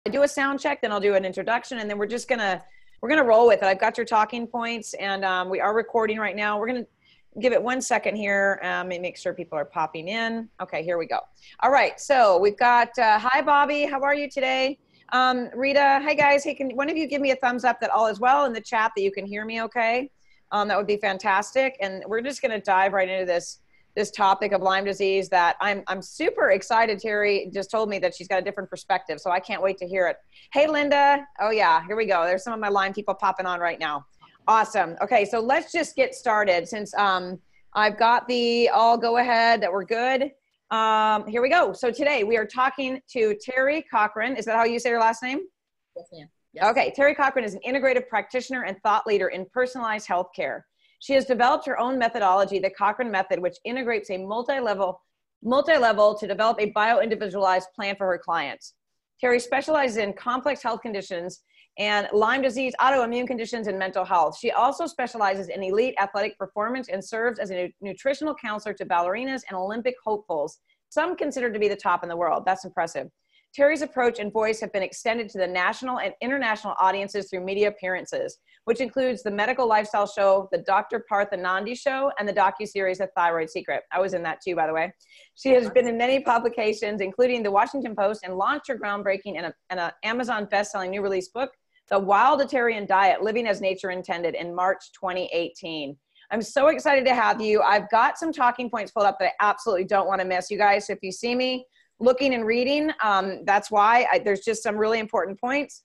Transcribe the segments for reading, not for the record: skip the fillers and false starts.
do a sound check, then I'll do an introduction, and then we're gonna roll with it. I've got your talking points, and we are recording right now. We're gonna give it 1 second here and make sure people are popping in. Okay, here we go. All right, so we've got hi Bobby, how are you today? Rita, hi guys. Hey, can one of you give me a thumbs up that all is well in the chat, that you can hear me okay? That would be fantastic. And we're just gonna dive right into this topic of Lyme disease that I'm super excited. Teri just told me that she's got a different perspective, so I can't wait to hear it. Hey, Linda. Oh yeah, here we go. There's some of my Lyme people popping on right now. Awesome. Okay, so let's just get started since I've got the all go ahead that we're good. Here we go. So today we are talking to Teri Cochrane. Is that how you say your last name? Yes, ma'am. Yes. Okay, Teri Cochrane is an integrative practitioner and thought leader in personalized healthcare. She has developed her own methodology, the Cochrane Method, which integrates a multi-level to develop a bio-individualized plan for her clients. Teri specializes in complex health conditions and Lyme disease, autoimmune conditions, and mental health. She also specializes in elite athletic performance and serves as a nutritional counselor to ballerinas and Olympic hopefuls, some considered to be the top in the world. That's impressive. Teri's approach and voice have been extended to the national and international audiences through media appearances, which includes the medical lifestyle show, the Dr. Partha Nandi Show, and the docuseries The Thyroid Secret. I was in that too, by the way. She has been in many publications, including the Washington Post, and launched her groundbreaking and an Amazon best-selling new release book, The Wilditarian Diet, Living as Nature Intended, in March 2018. I'm so excited to have you. I've got some talking points pulled up that I absolutely don't want to miss. You guys, so if you see me looking and reading, that's why. There's just some really important points.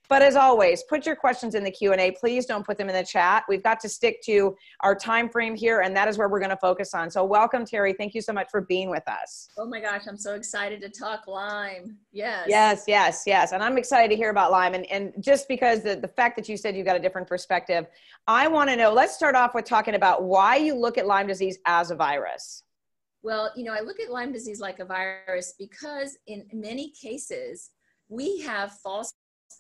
But as always, put your questions in the Q&A. Please don't put them in the chat. We've got to stick to our time frame here, and that is where we're going to focus on. So welcome, Teri. Thank you so much for being with us. Oh my gosh, I'm so excited to talk Lyme. Yes. Yes, yes, yes. And I'm excited to hear about Lyme. And just because the fact that you said you've got a different perspective, I want to know, let's start off with talking about why you look at Lyme disease as a virus. Well, you know, I look at Lyme disease like a virus because in many cases, we have false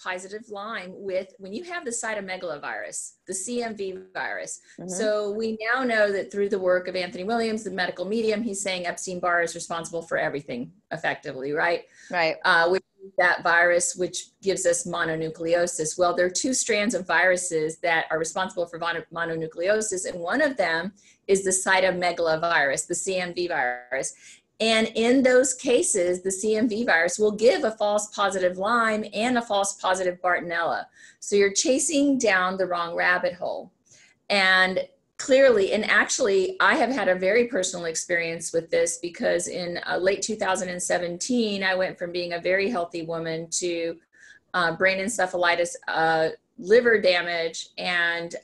positive Lyme when you have the cytomegalovirus, the CMV virus. Mm-hmm. So we now know that through the work of Anthony Williams, the medical medium, he's saying Epstein-Barr is responsible for everything effectively, right? Right. Which is that virus, which gives us mononucleosis. Well, there are two strands of viruses that are responsible for mononucleosis, and one of them is the cytomegalovirus, the CMV virus. And in those cases, the CMV virus will give a false positive Lyme and a false positive Bartonella. So you're chasing down the wrong rabbit hole. And clearly, and actually, I have had a very personal experience with this because in late 2017, I went from being a very healthy woman to brain encephalitis, liver damage, and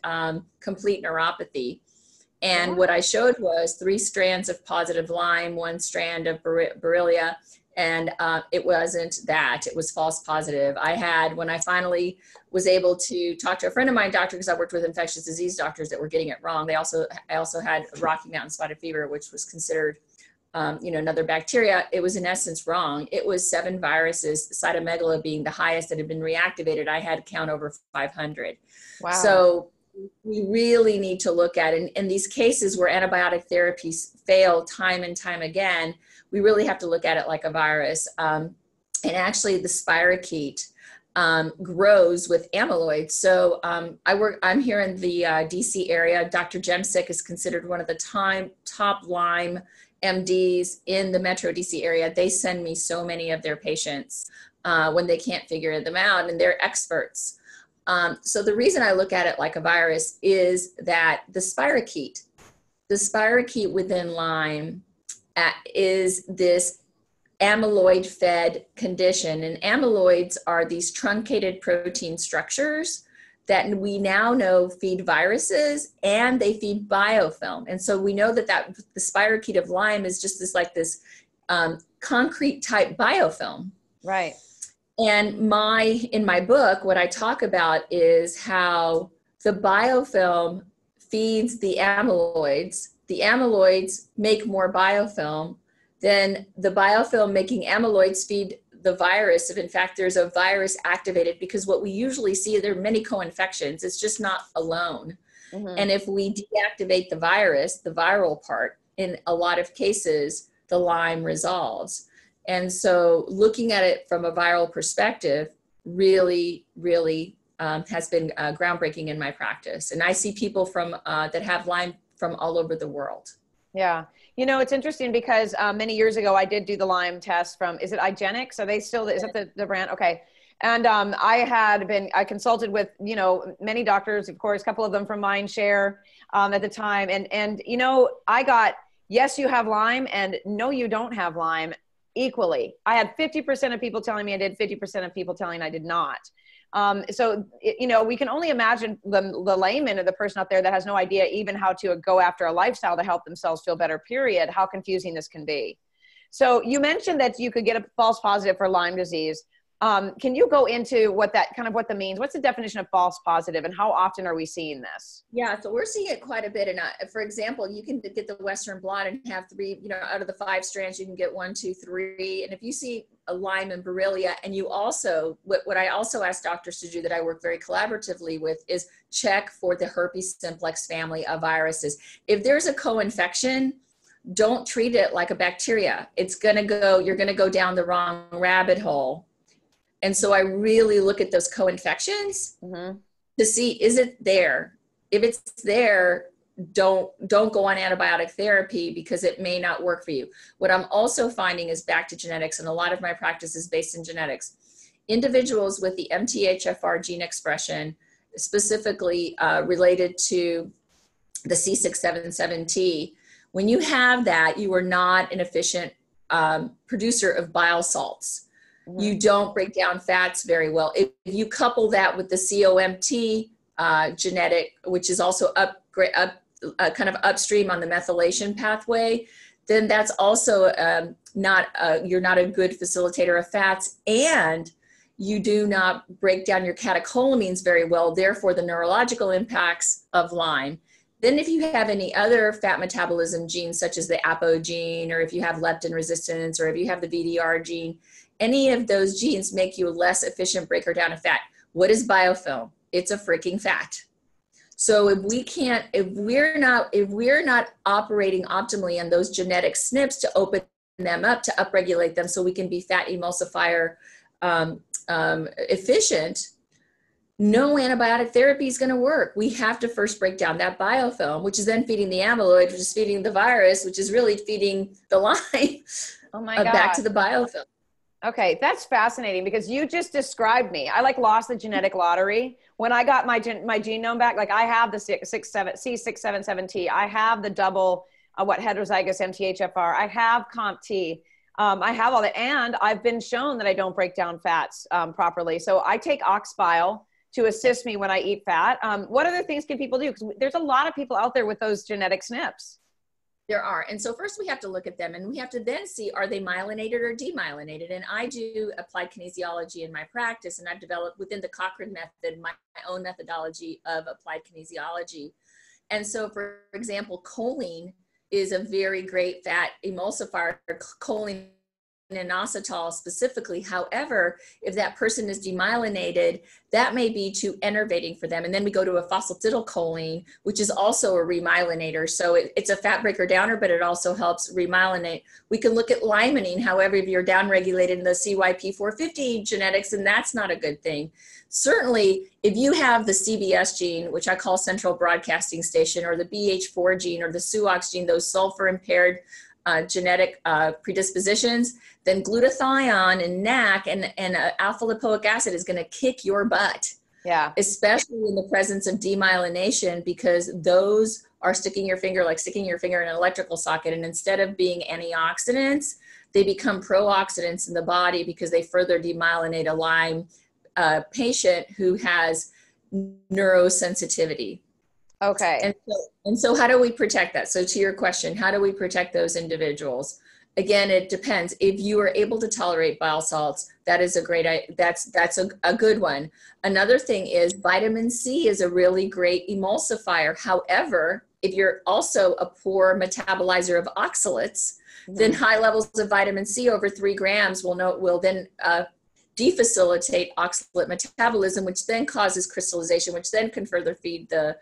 complete neuropathy. And what I showed was 3 strands of positive Lyme, 1 strand of Borrelia, and it wasn't that. It was false positive. I had, when I finally was able to talk to a friend of mine, doctor, because I worked with infectious disease doctors that were getting it wrong. I also had Rocky Mountain spotted fever, which was considered, another bacteria. It was in essence wrong. It was 7 viruses, cytomegalo being the highest that had been reactivated. I had to count over 500. Wow. So we really need to look at it. In these cases where antibiotic therapies fail time and time again, we really have to look at it like a virus. And actually the spirochete grows with amyloid. So I'm here in the DC area. Dr. Jemsik is considered one of the top Lyme MDs in the Metro DC area. They send me so many of their patients when they can't figure them out, and they're experts. So the reason I look at it like a virus is that the spirochete within Lyme is this amyloid-fed condition. And amyloids are these truncated protein structures that we now know feed viruses, and they feed biofilm. And so we know that the spirochete of Lyme is just this concrete type biofilm. Right. And in my book, what I talk about is how the biofilm feeds the amyloids. The amyloids make more biofilm. Then the biofilm making amyloids feed the virus. If in fact there's a virus activated, because what we usually see, there are many co-infections. It's just not alone. Mm-hmm. And if we deactivate the virus, the viral part, in a lot of cases, the Lyme resolves. And so looking at it from a viral perspective, really, really has been groundbreaking in my practice. And I see people from that have Lyme from all over the world. Yeah. You know, it's interesting because many years ago, I did do the Lyme test from, is it Igenix? Are they still, is that the brand? Okay. And I consulted with, you know, many doctors, of course, a couple of them from Mindshare at the time. And, you know, I got, yes, you have Lyme, and no, you don't have Lyme equally. I had 50% of people telling me I did, 50% of people telling I did not. You know, we can only imagine the layman or the person out there that has no idea even how to go after a lifestyle to help themselves feel better, period, how confusing this can be. So you mentioned that you could get a false positive for Lyme disease. Can you go into what that means? What's the definition of false positive, and how often are we seeing this? Yeah, so we're seeing it quite a bit. And for example, you can get the Western blot and have 3, you know, out of the 5 strands, you can get 1, 2, 3. And if you see a Lyme and Borrelia, and you also, what I also ask doctors to do that I work very collaboratively with is check for the herpes simplex family of viruses. If there's a co-infection, don't treat it like a bacteria. It's gonna go, you're gonna go down the wrong rabbit hole. And so I really look at those co-infections to see, is it there? If it's there, don't go on antibiotic therapy because it may not work for you. What I'm also finding is back to genetics, and a lot of my practice is based in genetics. Individuals with the MTHFR gene expression, specifically related to the C677T, when you have that, you are not an efficient producer of bile salts. You don't break down fats very well. If you couple that with the COMT genetic, which is also kind of upstream on the methylation pathway, then that's also you're not a good facilitator of fats, and you do not break down your catecholamines very well, therefore the neurological impacts of Lyme. Then if you have any other fat metabolism genes, such as the APO gene, or if you have leptin resistance, or if you have the VDR gene, any of those genes make you a less efficient breaker down of fat. What is biofilm? It's a freaking fat. So if we're not operating optimally on those genetic SNPs to open them up, to upregulate them so we can be fat emulsifier efficient, no antibiotic therapy is going to work. We have to first break down that biofilm, which is then feeding the amyloid, which is feeding the virus, which is really feeding the Lyme. Oh my God. Back to the biofilm. Okay, that's fascinating because you just described me. I lost the genetic lottery. When I got my genome back, I have the C677T. I have the double, heterozygous MTHFR. I have COMT. I have all that. And I've been shown that I don't break down fats properly. So I take ox bile to assist me when I eat fat. What other things can people do? Because there's a lot of people out there with those genetic SNPs. There are. And so first we have to look at them, and we have to then see, are they myelinated or demyelinated? And I do applied kinesiology in my practice, and I've developed within the Cochrane method, my own methodology of applied kinesiology. And so for example, choline is a very great fat emulsifier, choline and inositol specifically. However, if that person is demyelinated, that may be too enervating for them. And then we go to a phosphatidylcholine, which is also a remyelinator. So it's a fat breaker downer, but it also helps remyelinate. We can look at limonene. However, if you're downregulated in the CYP450 genetics, and that's not a good thing. Certainly, if you have the CBS gene, which I call central broadcasting station, or the BH4 gene, or the SUOX gene, those sulfur impaired genetic predispositions, then glutathione and NAC and alpha lipoic acid is going to kick your butt. Yeah. Especially in the presence of demyelination, because those are sticking your finger in an electrical socket. And instead of being antioxidants, they become pro-oxidants in the body because they further demyelinate a Lyme patient who has neurosensitivity. Okay. And so how do we protect that? So to your question, how do we protect those individuals? Again, it depends. If you are able to tolerate bile salts, that is that's a good one. Another thing is vitamin C is a really great emulsifier. However, if you're also a poor metabolizer of oxalates, then high levels of vitamin C over 3 grams will then defacilitate oxalate metabolism, which then causes crystallization, which then can further feed the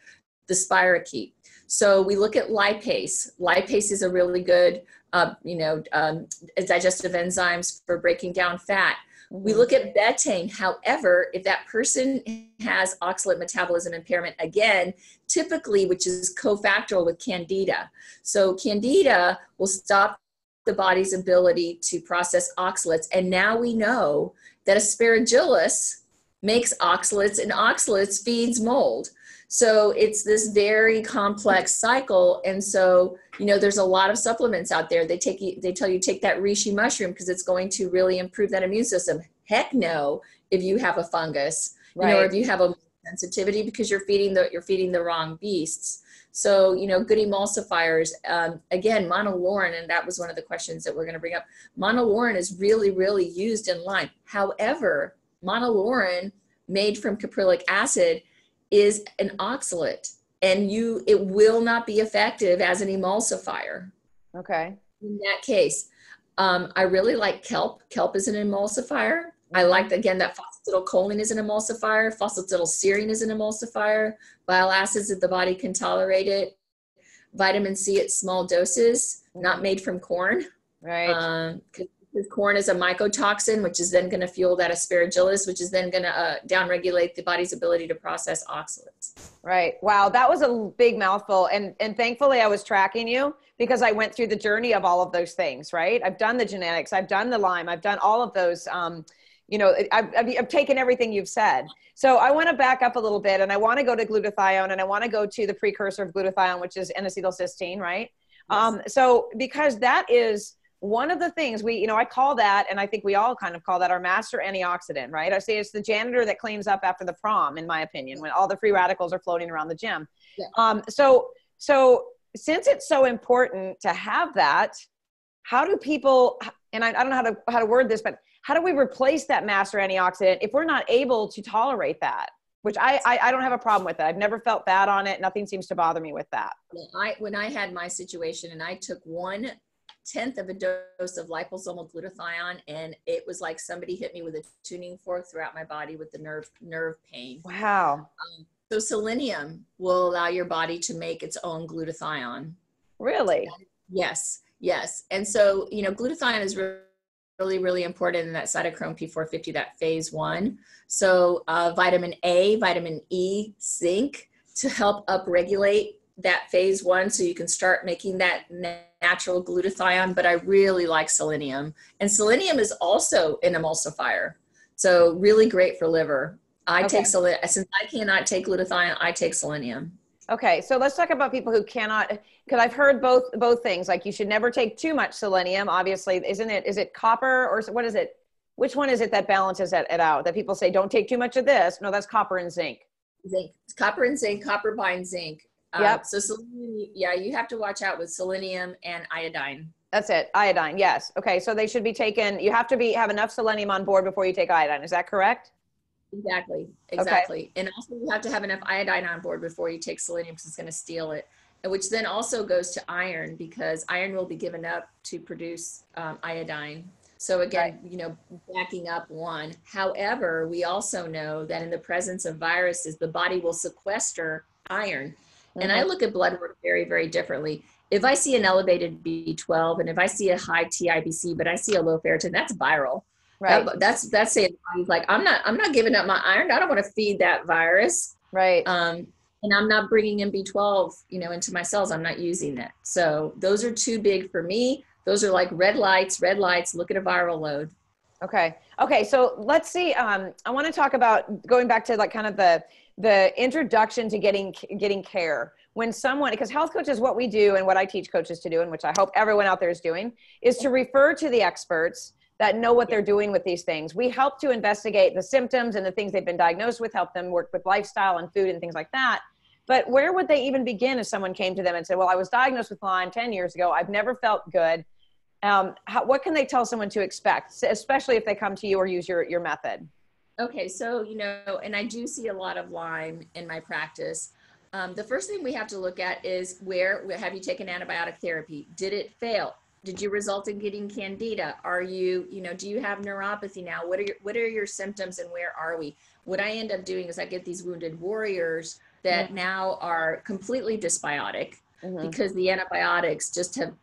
spirochete. So we look at lipase. Lipase is a really good, digestive enzymes for breaking down fat. We look at betaine. However, if that person has oxalate metabolism impairment, again, typically, which is cofactorial with candida. So candida will stop the body's ability to process oxalates. And now we know that aspergillus makes oxalates, and oxalates feeds mold. So it's this very complex cycle. And so, you know, there's a lot of supplements out there. They tell you take that reishi mushroom because it's going to really improve that immune system. Heck no, if you have a fungus, you know, or if you have a sensitivity, because you're feeding the wrong beasts. So, you know, good emulsifiers, again, monolaurin, and that was one of the questions that we're going to bring up. Monolaurin is really, really used in Lyme. However, monolaurin made from caprylic acid is an oxalate, and it will not be effective as an emulsifier. Okay. In that case, I really like kelp. Kelp is an emulsifier. I like, again, that phosphatidylcholine is an emulsifier. Phosphatidylserine is an emulsifier. Bile acids, if the body can tolerate it. Vitamin C at small doses, not made from corn. Right. Because corn is a mycotoxin, which is then going to fuel that aspergillus, which is then going to downregulate the body's ability to process oxalates. Right. Wow. That was a big mouthful. And thankfully I was tracking you because I went through the journey of all of those things, right? I've done the genetics, I've done the Lyme, I've done all of those, you know, I've taken everything you've said. So I want to back up a little bit, and I want to go to glutathione, and I want to go to the precursor of glutathione, which is N-acetylcysteine, right? Yes. So because that is one of the things I call that, and I think we all kind of call that our master antioxidant, right? I say it's the janitor that cleans up after the prom, in my opinion, when all the free radicals are floating around the gym. Yeah. So since it's so important to have that, how do people, and I don't know how to word this, but how do we replace that master antioxidant if we're not able to tolerate that? Which I don't have a problem with it. I've never felt bad on it. Nothing seems to bother me with that. When I had my situation and I took 1/10 of a dose of liposomal glutathione, and it was like somebody hit me with a tuning fork throughout my body with the nerve pain. Wow. So selenium will allow your body to make its own glutathione. Really? Yes. And so, you know, glutathione is really, really important in that cytochrome P450, that phase 1. So vitamin A, vitamin E, zinc to help upregulate that phase 1 so you can start making that natural glutathione. But I really like selenium. And selenium is also an emulsifier. So really great for liver. I take selenium. Since I cannot take glutathione, I take selenium. Okay, so let's talk about people who cannot, because I've heard both things. Like you should never take too much selenium. Obviously, is it copper or what is it? Which one is it that balances it out? That people say don't take too much of this. No, that's copper and zinc. Zinc, copper and zinc. Copper binds zinc. Yep. So selenium, yeah, you have to watch out with selenium and iodine. That's it, iodine. Yes. Okay, so they should be taken. You have to have enough selenium on board before you take iodine. Is that correct? Exactly. Okay. And also you have to have enough iodine on board before you take selenium because it's going to steal it. And which then also goes to iron, because iron will be given up to produce iodine. So again, you know, backing up one. However, we also know that in the presence of viruses, the body will sequester iron. And I look at blood work very, very differently. If I see an elevated B12 and if I see a high TIBC, but I see a low ferritin, that's viral. Right. That's saying like, I'm not giving up my iron. I don't want to feed that virus. Right. And I'm not bringing in B12, you know, into my cells. I'm not using that. So those are too big for me. Those are like red lights, look at a viral load. Okay. So let's see. I want to talk about going back to like kind of the introduction to getting care when someone, because health coaches, what we do and what I teach coaches to do, and which I hope everyone out there is doing, is to refer to the experts that know what they're doing with these things. We help to investigate the symptoms and the things they've been diagnosed with, help them work with lifestyle and food and things like that. But where would they even begin if someone came to them and said, well, I was diagnosed with Lyme 10 years ago. I've never felt good. What can they tell someone to expect, especially if they come to you or use your method? Okay, so, you know, and I do see a lot of Lyme in my practice. The first thing we have to look at is where have you taken antibiotic therapy? Did it fail? Did you result in getting candida? Are you, do you have neuropathy now? What are your symptoms and where are we? What I end up doing is I get these wounded warriors that now are completely dysbiotic because the antibiotics just have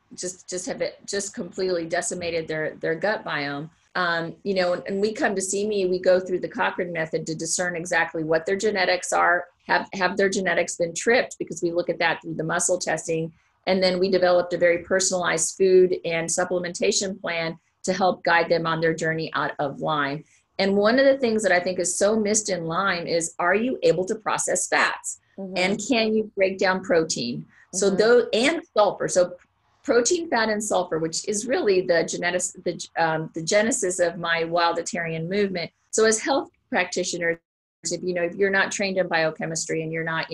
completely decimated their gut biome. you know, and we come to see me, we go through the Cochrane method to discern exactly what their genetics are. Have their genetics been tripped? Because we look at that through the muscle testing. And then we developed a very personalized food and supplementation plan to help guide them on their journey out of Lyme. And one of the things that I think is so missed in Lyme is, are you able to process fats? Mm-hmm. And can you break down protein? Mm-hmm. So those, and sulfur. So protein, fat, and sulfur, which is really the genesis of my Wilditarian movement. So as health practitioners, if you're not trained in biochemistry and you're not,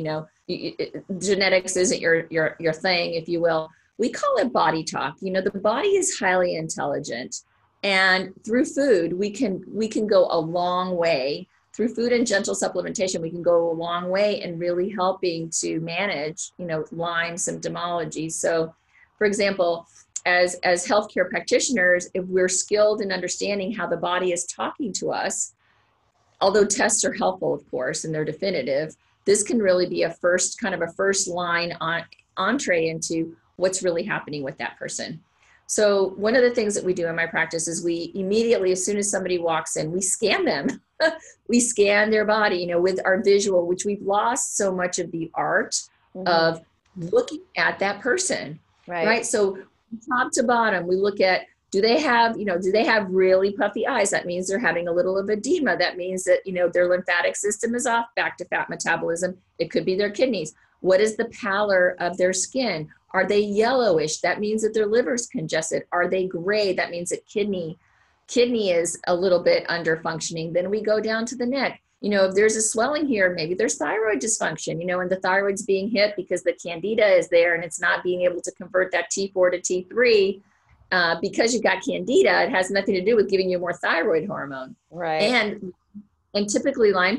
genetics isn't your thing, if you will, we call it body talk. The body is highly intelligent, and through food, we can go a long way. Through food and gentle supplementation, we can go a long way in really helping to manage, Lyme symptomology. So, for example, as healthcare practitioners, if we're skilled in understanding how the body is talking to us, although tests are helpful, of course, and they're definitive, this can really be a first line entree into what's really happening with that person. So one of the things that we do in my practice is we immediately, as soon as somebody walks in, we scan them. We scan their body, with our visual, which we've lost so much of the art mm-hmm. of looking at that person. Right. So top to bottom, we look at, do they have really puffy eyes? That means they're having a little of edema. That means that, their lymphatic system is off, back to fat metabolism. It could be their kidneys. What is the pallor of their skin? Are they yellowish? That means that their liver's congested. Are they gray? That means that kidney is a little bit under functioning. Then we go down to the neck. If there's a swelling here, maybe there's thyroid dysfunction, and the thyroid's being hit because the candida is there and it's not being able to convert that T4 to T3. Because you've got candida, it has nothing to do with giving you more thyroid hormone. Right. And typically Lyme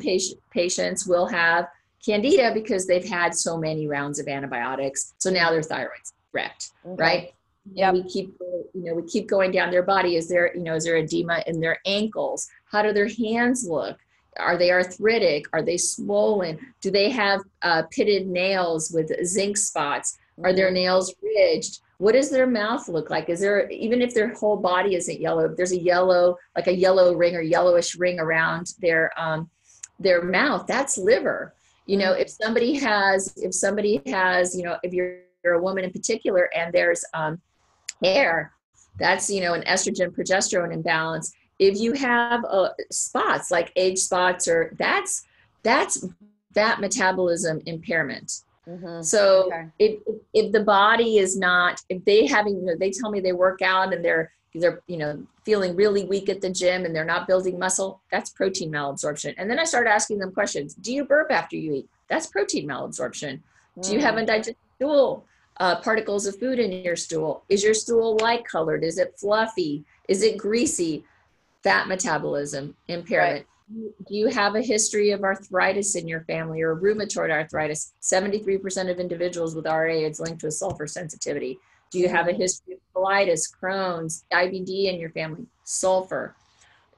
patients will have candida because they've had so many rounds of antibiotics. So now their thyroid's wrecked, okay. Right? Yeah. We keep going down their body. Is there edema in their ankles? How do their hands look? Are they arthritic? Are they swollen? Do they have pitted nails with zinc spots? Are their nails ridged? What does their mouth look like? Is there, even if their whole body isn't yellow, if there's a yellow ring or yellowish ring around their mouth, that's liver. If somebody has, if you're a woman in particular and there's hair, that's, an estrogen progesterone imbalance. If you have spots like age spots, or that's fat metabolism impairment. Mm-hmm. So okay. if the body is not, if they they tell me they work out and they're feeling really weak at the gym and they're not building muscle, that's protein malabsorption. And then I start asking them questions. Do you burp after you eat? That's protein malabsorption. Do you have undigested stool? Particles of food in your stool? Is your stool light colored? Is it fluffy? Is it greasy? Fat metabolism impairment. Right. Do you have a history of arthritis in your family or rheumatoid arthritis? 73% of individuals with RA is linked to a sulfur sensitivity. Do you have a history of colitis, Crohn's, IBD in your family? Sulfur.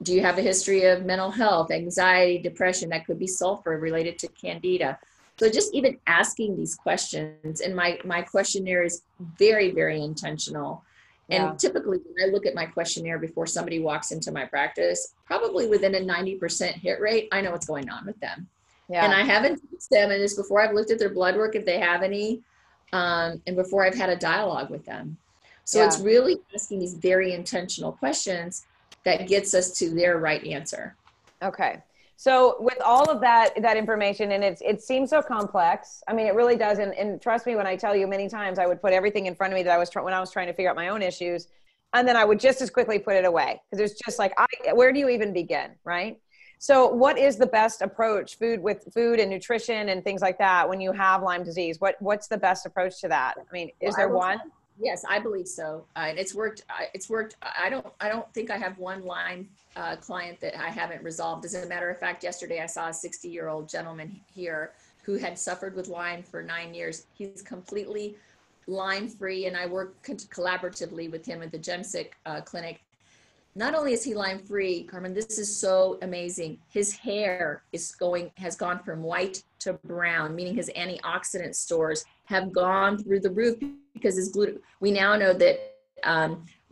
Do you have a history of mental health, anxiety, depression? That could be sulfur related to candida. So just even asking these questions, and my questionnaire is very, very intentional. And typically when I look at my questionnaire before somebody walks into my practice, probably within a 90% hit rate, I know what's going on with them. Yeah. And I haven't asked them, and it's before I've looked at their blood work, if they have any, and before I've had a dialogue with them. So it's really asking these very intentional questions that gets us to their right answer. Okay. So with all of that information, and it seems so complex. I mean, it really does. And trust me when I tell you, many times I would put everything in front of me that when I was trying to figure out my own issues, and then I would just as quickly put it away, because it's just like, where do you even begin, right? So what is the best approach, with food and nutrition and things like that, when you have Lyme disease? What's the best approach to that? I mean, is there one? Yes, I believe so. And it's worked. I don't think I have one Lyme client that I haven't resolved. As a matter of fact, yesterday I saw a 60-year-old gentleman here who had suffered with Lyme for 9 years. He's completely Lyme free, and I work collaboratively with him at the GemSick clinic. Not only is he Lyme free, Carmen, this is so amazing. His hair has gone from white to brown, meaning his antioxidant stores have gone through the roof, because his we now know that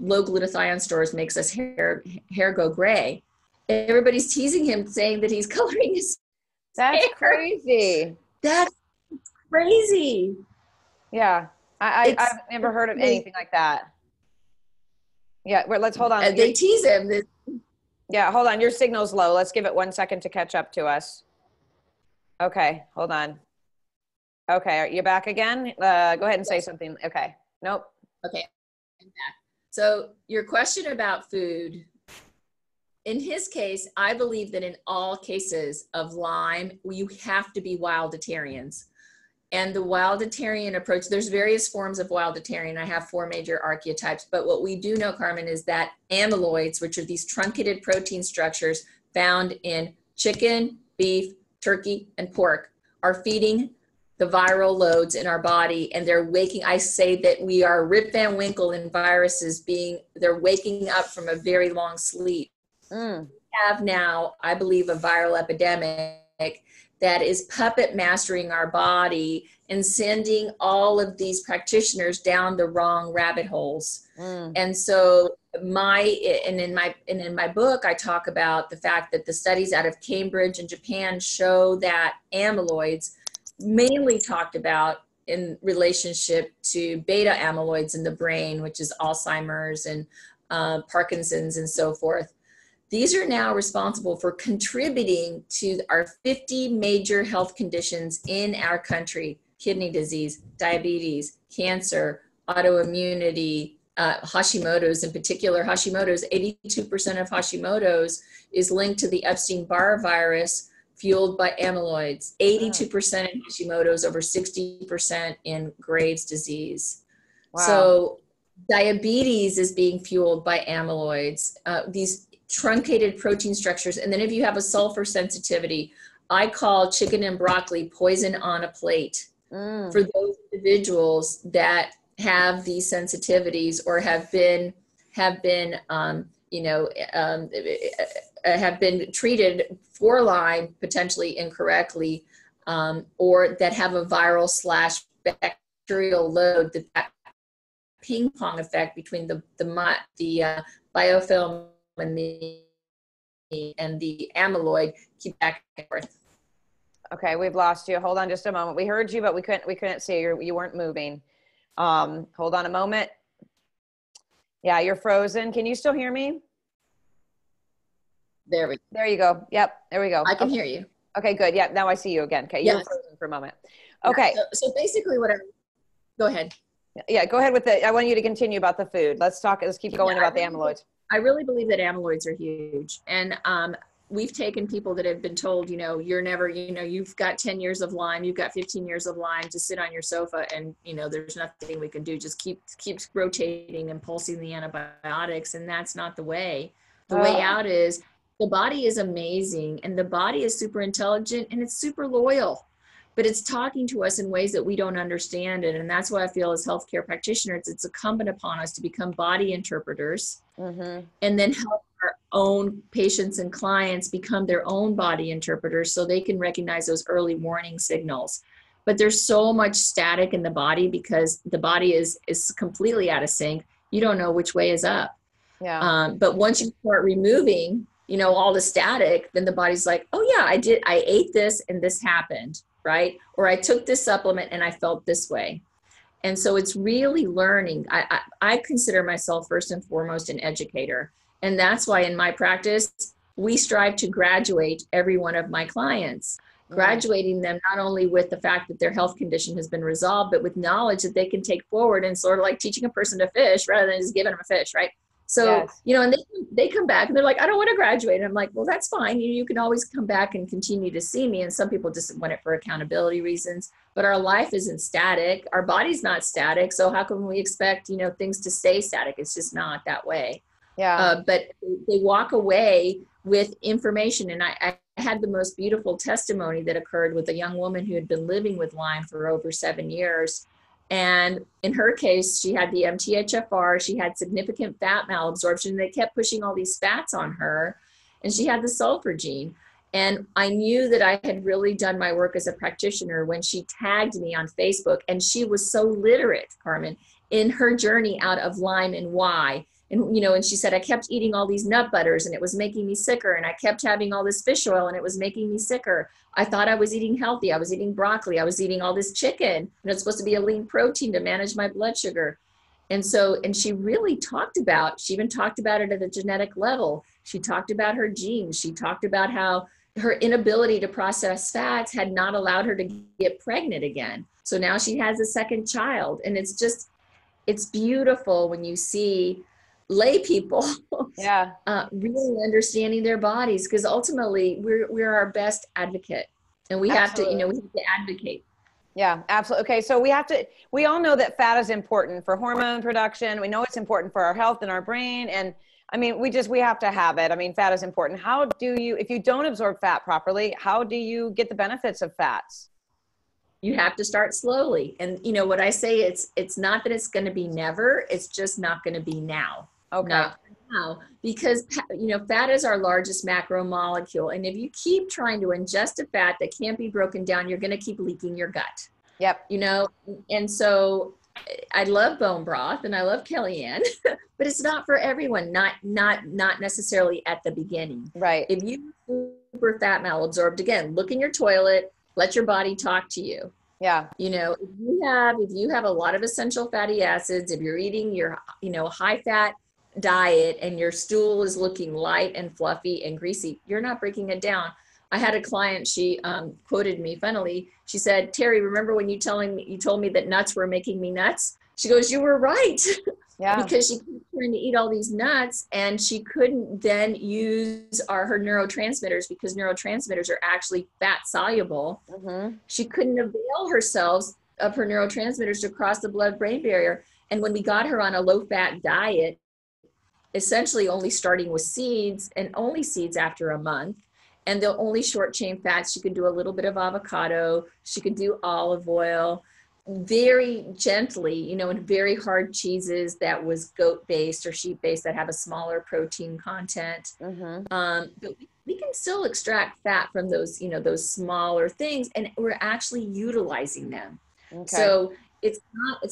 low glutathione stores makes us hair go gray. Everybody's teasing him, saying that he's coloring his That's hair. crazy. That's crazy. Yeah. I've never heard of anything like that. Yeah, let's hold on. They tease him. Yeah, hold on. Your signal's low. Let's give it 1 second to catch up to us. Okay, hold on. Okay, are you back again? Go ahead and say something. Okay. Nope. Okay, I'm back. So your question about food, in his case, I believe that in all cases of Lyme, you have to be wilditarians. And the wilditarian approach, there's various forms of wilditarian. I have 4 major archetypes, but what we do know, Carmen, is that amyloids, which are these truncated protein structures found in chicken, beef, turkey, and pork, are feeding the viral loads in our body, and they're waking. I say that we are Rip Van Winkle in viruses they're waking up from a very long sleep. We have now, I believe, a viral epidemic that is puppet mastering our body and sending all of these practitioners down the wrong rabbit holes. And so in my book, I talk about the fact that the studies out of Cambridge and Japan show that amyloids, mainly talked about in relationship to beta amyloids in the brain, which is Alzheimer's and Parkinson's and so forth. These are now responsible for contributing to our 50 major health conditions in our country: kidney disease, diabetes, cancer, autoimmunity, Hashimoto's in particular. Hashimoto's, 82% of Hashimoto's is linked to the Epstein-Barr virus fueled by amyloids. 82% in Hashimoto's, over 60% in Graves' disease. Wow. So diabetes is being fueled by amyloids. These truncated protein structures. And then if you have a sulfur sensitivity, I call chicken and broccoli poison on a plate for those individuals that have these sensitivities or have been treated for Lyme potentially incorrectly, or that have a viral / bacterial load, that ping pong effect between the biofilm and the amyloid keep back and forth. Okay, we've lost you. Hold on just a moment. We heard you, but we couldn't see you. You weren't moving. Hold on a moment. Yeah, you're frozen. Can you still hear me? There you go. Yep, there we go. I can hear you. Okay, good. Yeah, now I see you again. Okay, you're frozen for a moment. Okay. Yeah, so basically go ahead. Yeah, go ahead with I want you to continue about the food. Let's keep going about the amyloids. I really believe that amyloids are huge. And we've taken people that have been told, you've got 10 years of Lyme, you've got 15 years of Lyme, just sit on your sofa and, there's nothing we can do. Just keep rotating and pulsing the antibiotics. And that's not the way. The way out is the body is amazing and the body is super intelligent and it's super loyal. But it's talking to us in ways that we don't understand it. And that's why I feel as healthcare practitioners, it's incumbent upon us to become body interpreters and then help our own patients and clients become their own body interpreters so they can recognize those early warning signals. But there's so much static in the body because the body is completely out of sync. You don't know which way is up. Yeah. But once you start removing, all the static, then the body's like, oh yeah, I ate this and this happened. Right? Or I took this supplement and I felt this way. And so it's really learning. I consider myself first and foremost an educator. And that's why in my practice, we strive to graduate every one of my clients, graduating them not only with the fact that their health condition has been resolved, but with knowledge that they can take forward, and sort of like teaching a person to fish rather than just giving them a fish, right? So, and they come back and they're like, I don't want to graduate. And I'm like, well, that's fine. You can always come back and continue to see me. And some people just want it for accountability reasons, but our life isn't static. Our body's not static. So how can we expect, things to stay static? It's just not that way. Yeah. But they walk away with information. And I had the most beautiful testimony that occurred with a young woman who had been living with Lyme for over 7 years. And in her case, she had the MTHFR, she had significant fat malabsorption. They kept pushing all these fats on her, and she had the sulfur gene. And I knew that I had really done my work as a practitioner when she tagged me on Facebook. And she was so literate, Carmen, in her journey out of Lyme and why. And, and she said, I kept eating all these nut butters and it was making me sicker. And I kept having all this fish oil and it was making me sicker. I thought I was eating healthy. I was eating broccoli. I was eating all this chicken. And it's supposed to be a lean protein to manage my blood sugar. And she really she even talked about it at the genetic level. She talked about her genes. She talked about how her inability to process fats had not allowed her to get pregnant again. So now she has a second child. And it's beautiful when you see lay people really understanding their bodies, because ultimately we're our best advocate, and we have to advocate. Yeah, absolutely. Okay. So we all know that fat is important for hormone production. We know it's important for our health and our brain. And I mean, we have to have it. I mean, fat is important. If you don't absorb fat properly, how do you get the benefits of fats? You have to start slowly. And what I say, it's not that it's going to be never, it's just not going to be now. Okay. Not now, because, fat is our largest macromolecule. And if you keep trying to ingest a fat that can't be broken down, you're going to keep leaking your gut. Yep. And so I love bone broth and I love Kellyanne, but it's not for everyone, not necessarily at the beginning. Right. If you super fat malabsorbed, again, look in your toilet, let your body talk to you. Yeah. If you have a lot of essential fatty acids, if you're eating your, high fat diet and your stool is looking light and fluffy and greasy, you're not breaking it down. I had a client, she quoted me funnily. She said, Teri, remember when you told me that nuts were making me nuts? She goes, you were right. Yeah. Because she kept trying to eat all these nuts and she couldn't then use her neurotransmitters, because neurotransmitters are actually fat soluble. Mm-hmm. She couldn't avail herself of her neurotransmitters to cross the blood-brain barrier. And when we got her on a low-fat diet, essentially only starting with seeds and only seeds after a month, and the only short chain fats, she could do a little bit of avocado, she could do olive oil, very gently, and very hard cheeses that was goat-based or sheep-based that have a smaller protein content. Mm-hmm. But we can still extract fat from those, those smaller things, and we're actually utilizing them. Okay. So it's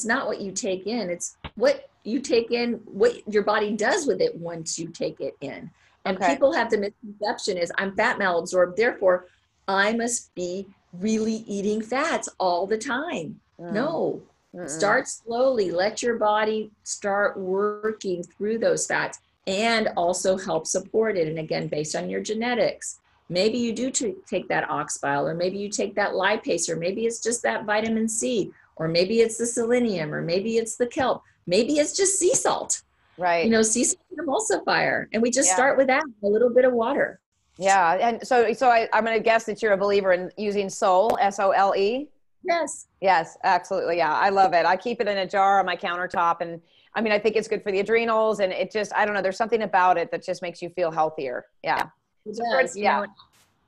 not what you take in, it's what you take in, what your body does with it once you take it in. And people have the misconception is I'm fat malabsorbed, therefore I must be really eating fats all the time. No, start slowly. Let your body start working through those fats and also help support it. And again, based on your genetics, maybe you do take that ox bile, or maybe you take that lipase, or maybe it's just that vitamin C, or maybe it's the selenium, or maybe it's the kelp, maybe it's just sea salt. Right. Sea salt is an emulsifier, and we just start with that, a little bit of water. Yeah. And so I'm going to guess that you're a believer in using Sole, S-O-L-E. Yes. Yes, absolutely. Yeah. I love it. I keep it in a jar on my countertop. And I mean, I think it's good for the adrenals, and it just, I don't know, there's something about it that just makes you feel healthier. Yeah. It does.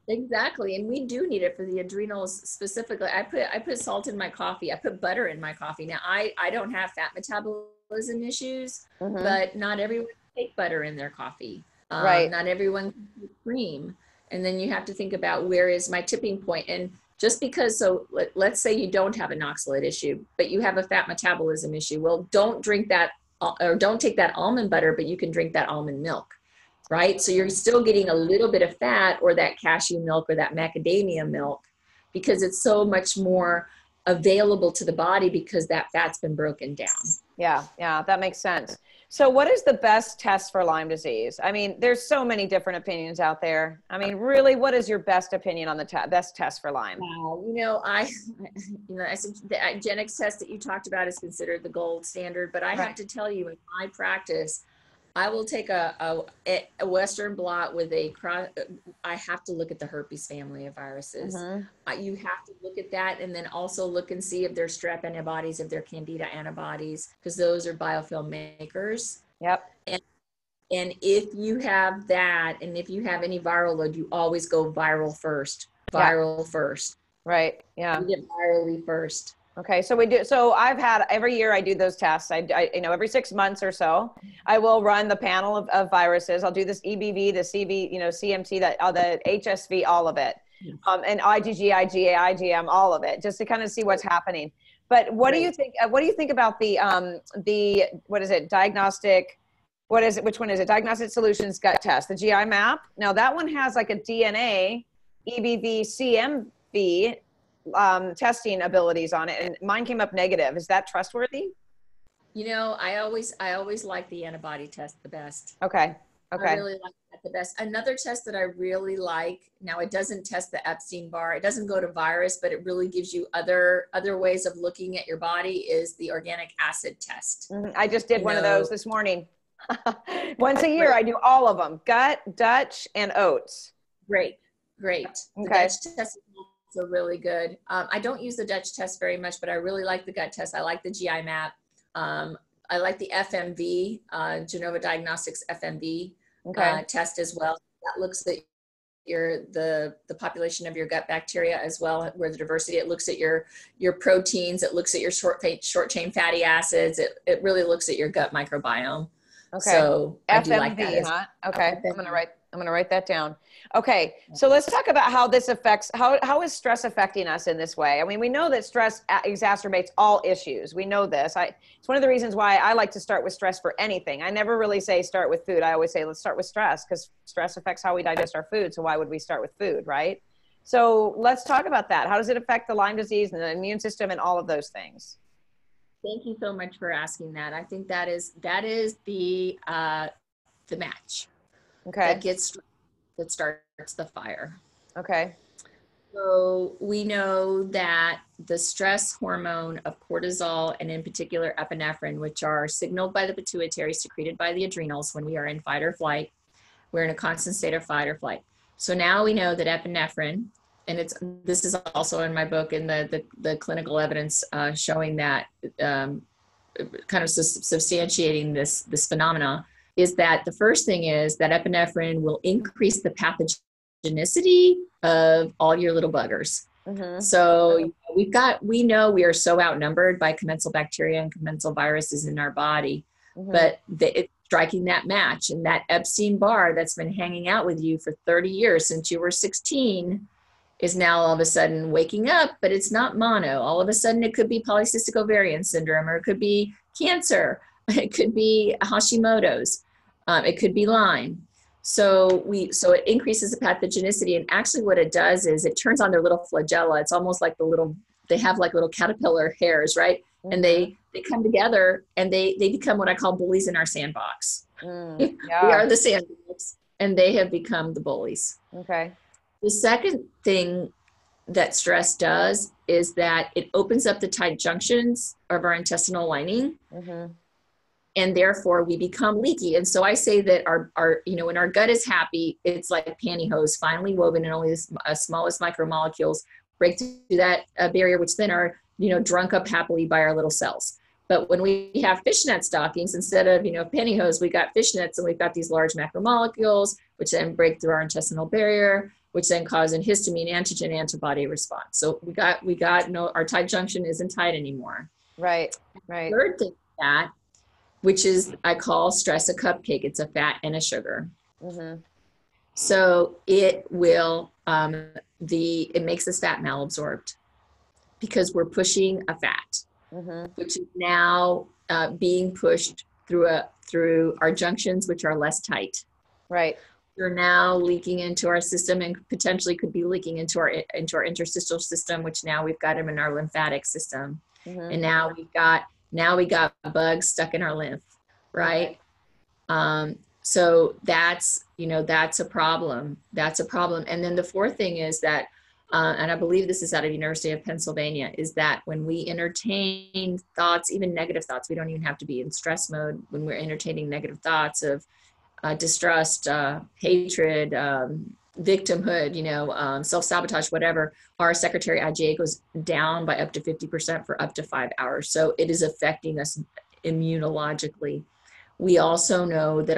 Exactly. And we do need it for the adrenals specifically. I put salt in my coffee. I put butter in my coffee. Now I don't have fat metabolism issues, mm-hmm. but not everyone can take butter in their coffee. Right. Not everyone can take cream. And then you have to think about, where is my tipping point? And just because, so let's say you don't have an oxalate issue, but you have a fat metabolism issue. Well, don't drink that, or don't take that almond butter, but you can drink that almond milk. Right? So you're still getting a little bit of fat, or that cashew milk, or that macadamia milk, because it's so much more available to the body because that fat's been broken down. Yeah. Yeah. That makes sense. So what is the best test for Lyme disease? I mean, there's so many different opinions out there. I mean, really, what is your best opinion on the best test for Lyme? I said the genetics test that you talked about is considered the gold standard, but I have to tell you, in my practice, I will take a Western blot with I have to look at the herpes family of viruses. Mm-hmm. You have to look at that, and then also look and see if there's strep antibodies, if they're candida antibodies, because those are biofilm makers. Yep. And if you have that, and if you have any viral load, you always go viral first. First. Right. Yeah. You get virally first. Okay. So every year I do those tests. I every 6 months or so, I will run the panel of viruses. I'll do this EBV, the CB, CMT, the HSV, all of it. And IgG, IgA, IgM, all of it, just to kind of see what's happening. But what do you think about the diagnostic, What is it? Which one is it? Diagnostic Solutions gut test, the GI map. Now that one has like a DNA, EBV, CMV testing abilities on it, and mine came up negative. Is that trustworthy? You know, I always like the antibody test the best. Okay. Okay. I really like that the best. Another test that I really like, now it doesn't test the Epstein-Barr, it doesn't go to virus, but it really gives you other ways of looking at your body, is the organic acid test. Mm-hmm. I just did one of those this morning. Once a year, Right. I do all of them: gut, Dutch, and oats. Great. Okay. The Dutch test is also really good. I don't use the Dutch test very much, but I really like the gut test. I like the GI map. I like the FMV, Genova Diagnostics FMV test as well. That looks at the population of your gut bacteria as well, where the diversity, it looks at your proteins, it looks at your short chain fatty acids, it really looks at your gut microbiome. Okay. So FMV, I do like that. huh? Okay. I'm gonna write that down. Okay. So let's talk about how this affects, how is stress affecting us in this way? I mean, we know that stress exacerbates all issues. We know this. It's one of the reasons why I like to start with stress for anything. I never really say start with food. I always say, let's start with stress, because stress affects how we digest our food. So why would we start with food, right? So let's talk about that. How does it affect the Lyme disease and the immune system and all of those things? Thank you so much for asking that. I think that is the match. Okay. That starts the fire. Okay. So we know that the stress hormone of cortisol, and in particular epinephrine, which are signaled by the pituitary, secreted by the adrenals when we are in fight or flight, we're in a constant state of fight or flight. So now we know that epinephrine, and this is also in my book, in the clinical evidence showing that, kind of substantiating this phenomena, is that the first thing is that epinephrine will increase the pathogenicity of all your little buggers. Mm-hmm. So we know we are so outnumbered by commensal bacteria and commensal viruses in our body, mm-hmm. but it's striking that match, and that Epstein-Barr that's been hanging out with you for 30 years since you were 16 is now all of a sudden waking up, but it's not mono. All of a sudden it could be polycystic ovarian syndrome, or it could be cancer. It could be Hashimoto's. It could be Lyme. So it increases the pathogenicity, and actually what it does is it turns on their little flagella. It's almost like they have like little caterpillar hairs, right? Mm-hmm. And they come together and they become what I call bullies in our sandbox. Yeah. We are the sandbox, and they have become the bullies. Okay. The second thing that stress does is that it opens up the tight junctions of our intestinal lining. Mm-hmm. And therefore we become leaky. And so I say that our when our gut is happy, it's like pantyhose, finely woven, and only the smallest micromolecules break through that barrier, which then are, drunk up happily by our little cells. But when we have fishnet stockings, instead of, pantyhose, we got fishnets, and we've got these large macromolecules, which then break through our intestinal barrier, which then cause an histamine antigen antibody response. So our tight junction isn't tight anymore. Right. Third thing that, which is, I call stress a cupcake. It's a fat and a sugar. Mm-hmm. So it will, it makes this fat malabsorbed, because we're pushing a fat, mm-hmm. which is now being pushed through our junctions, which are less tight. Right. They're now leaking into our system, and potentially could be leaking into our interstitial system, which now we've got them in our lymphatic system. Mm-hmm. And now we got bugs stuck in our lymph, right? Okay. So that's a problem. And then the fourth thing is that, and I believe this is out of University of Pennsylvania, is that when we entertain thoughts, even negative thoughts, we don't even have to be in stress mode. When we're entertaining negative thoughts of distrust, hatred, victimhood, self-sabotage, whatever, our secretary IgA goes down by up to 50% for up to 5 hours. So it is affecting us immunologically. We also know that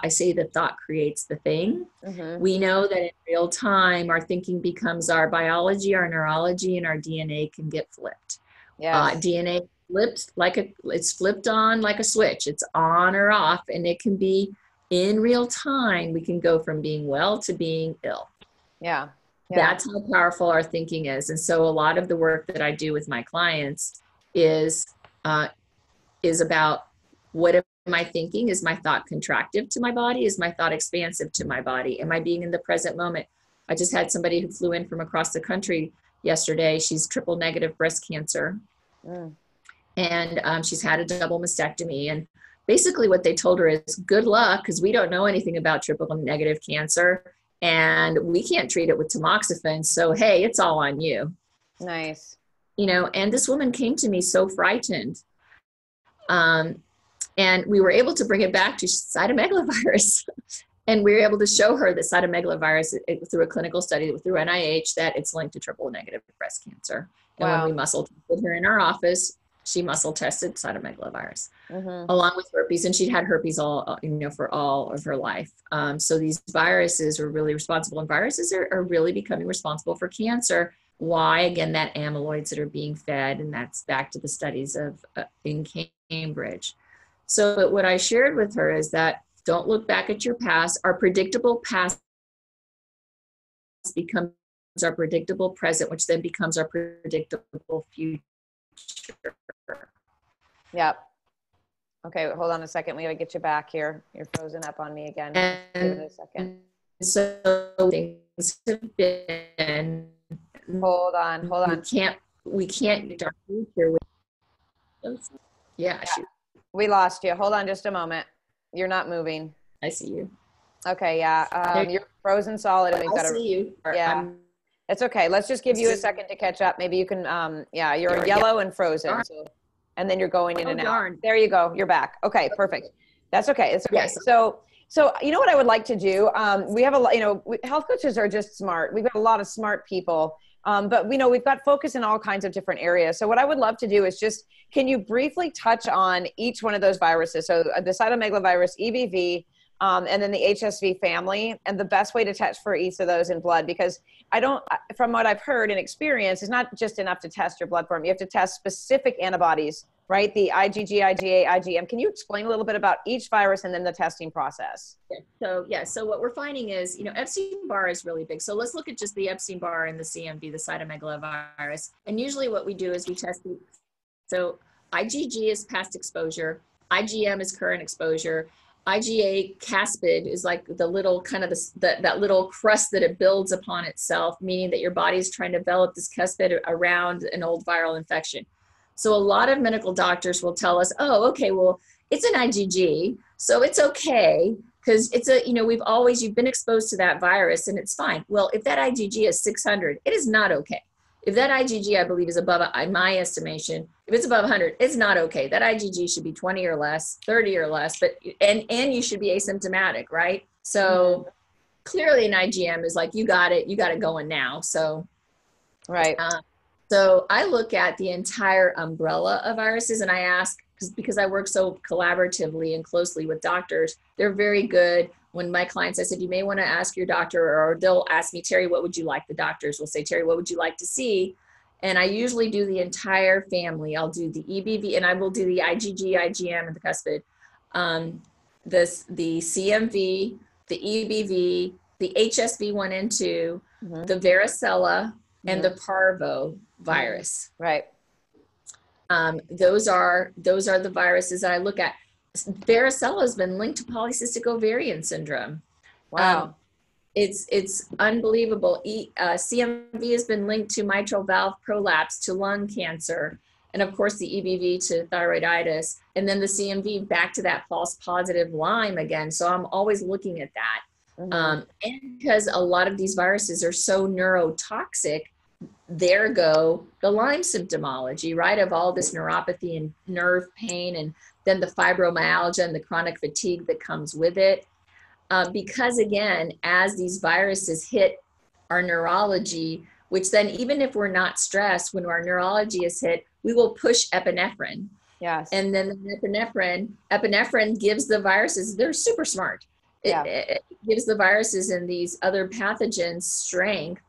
I say the thought creates the thing. Mm-hmm. We know that in real time, our thinking becomes our biology, our neurology, and our DNA can get flipped. Yes. DNA flipped it's flipped on like a switch. It's on or off, and it can be in real time. We can go from being well to being ill. Yeah. That's how powerful our thinking is. And so a lot of the work that I do with my clients is about, what if I thinking? Is my thought contractive to my body? Is my thought expansive to my body? Am I being in the present moment? I just had somebody who flew in from across the country yesterday. She's triple negative breast cancer. And she's had a double mastectomy. And basically what they told her is good luck, because we don't know anything about triple negative cancer and we can't treat it with tamoxifen. So, hey, it's all on you. Nice. You know, and this woman came to me so frightened. And we were able to bring it back to cytomegalovirus. And we were able to show her that cytomegalovirus through a clinical study through NIH, that it's linked to triple negative breast cancer. And when we muscle tested her in our office, she muscle tested cytomegalovirus along with herpes. And she'd had herpes all, you know, for all of her life. So these viruses are really responsible, and viruses are really becoming responsible for cancer. Why? Again, that amyloids that are being fed, and that's back to the studies of in Cambridge. So what I shared with her is that don't look back at your past. Our predictable past becomes our predictable present, which then becomes our predictable future. Yep. Okay, hold on a second. We gotta get you back here. You're frozen up on me again. Give it a second. So things have been. Hold on. We can't predict our future. Yeah. We lost you. Hold on just a moment. You're not moving. I see you. Okay, yeah. You're frozen solid. And I see you. Yeah. It's okay. Let's just give you a second to catch up. Maybe you can, you're yellow and frozen. So, and then you're going in and out. There you go. You're back. Okay, perfect. That's okay. It's okay. Yes. So you know what I would like to do? We have a lot, health coaches are just smart. We've got a lot of smart people. But we've got focus in all kinds of different areas. So what I would love to do is can you briefly touch on each one of those viruses? So the cytomegalovirus, EBV, and then the HSV family, and the best way to test for each of those in blood, because from what I've heard and experienced, it's not just enough to test your blood for them. You have to test specific antibodies, right? The IgG, IgA, IgM. Can you explain a little bit about each virus and then the testing process? So what we're finding is, Epstein-Barr is really big. So let's look at just the Epstein-Barr and the CMV, the cytomegalovirus. And usually what we do is we test. So IgG is past exposure. IgM is current exposure. IgA caspid is like the little kind of that little crust that it builds upon itself, meaning that your body is trying to develop this caspid around an old viral infection. So a lot of medical doctors will tell us, oh, okay, well, it's an IgG, so it's okay, because you've been exposed to that virus and it's fine. Well, if that IgG is 600, it is not okay. If that IgG, I believe, is above, in my estimation, if it's above 100, it's not okay. That IgG should be 20 or less, 30 or less, and you should be asymptomatic, right? So clearly an IgM is like, you got it going now. So, right. So I look at the entire umbrella of viruses, and I ask, because I work so collaboratively and closely with doctors, they're very good. When my clients, I said, you may want to ask your doctor, or they'll ask me, Teri, what would you like? The doctors will say, Teri, what would you like to see? And I usually do the entire family. I'll do the EBV, and I will do the IgG, IgM, and the cuspid. The CMV, the EBV, the HSV 1 and 2, the varicella, and the parvo virus. Right. Those are the viruses that I look at. Varicella has been linked to polycystic ovarian syndrome. Wow. It's unbelievable. CMV has been linked to mitral valve prolapse, to lung cancer, and of course the EBV to thyroiditis, and then the CMV back to that false positive Lyme again. So I'm always looking at that. And because a lot of these viruses are so neurotoxic, there go the Lyme symptomology, right? Of all this neuropathy and nerve pain, and then the fibromyalgia and the chronic fatigue that comes with it. Because again, as these viruses hit our neurology, which then even if we're not stressed, when our neurology is hit, we will push epinephrine. Yes. And then the epinephrine gives the viruses, they're super smart. It gives the viruses and these other pathogens strength.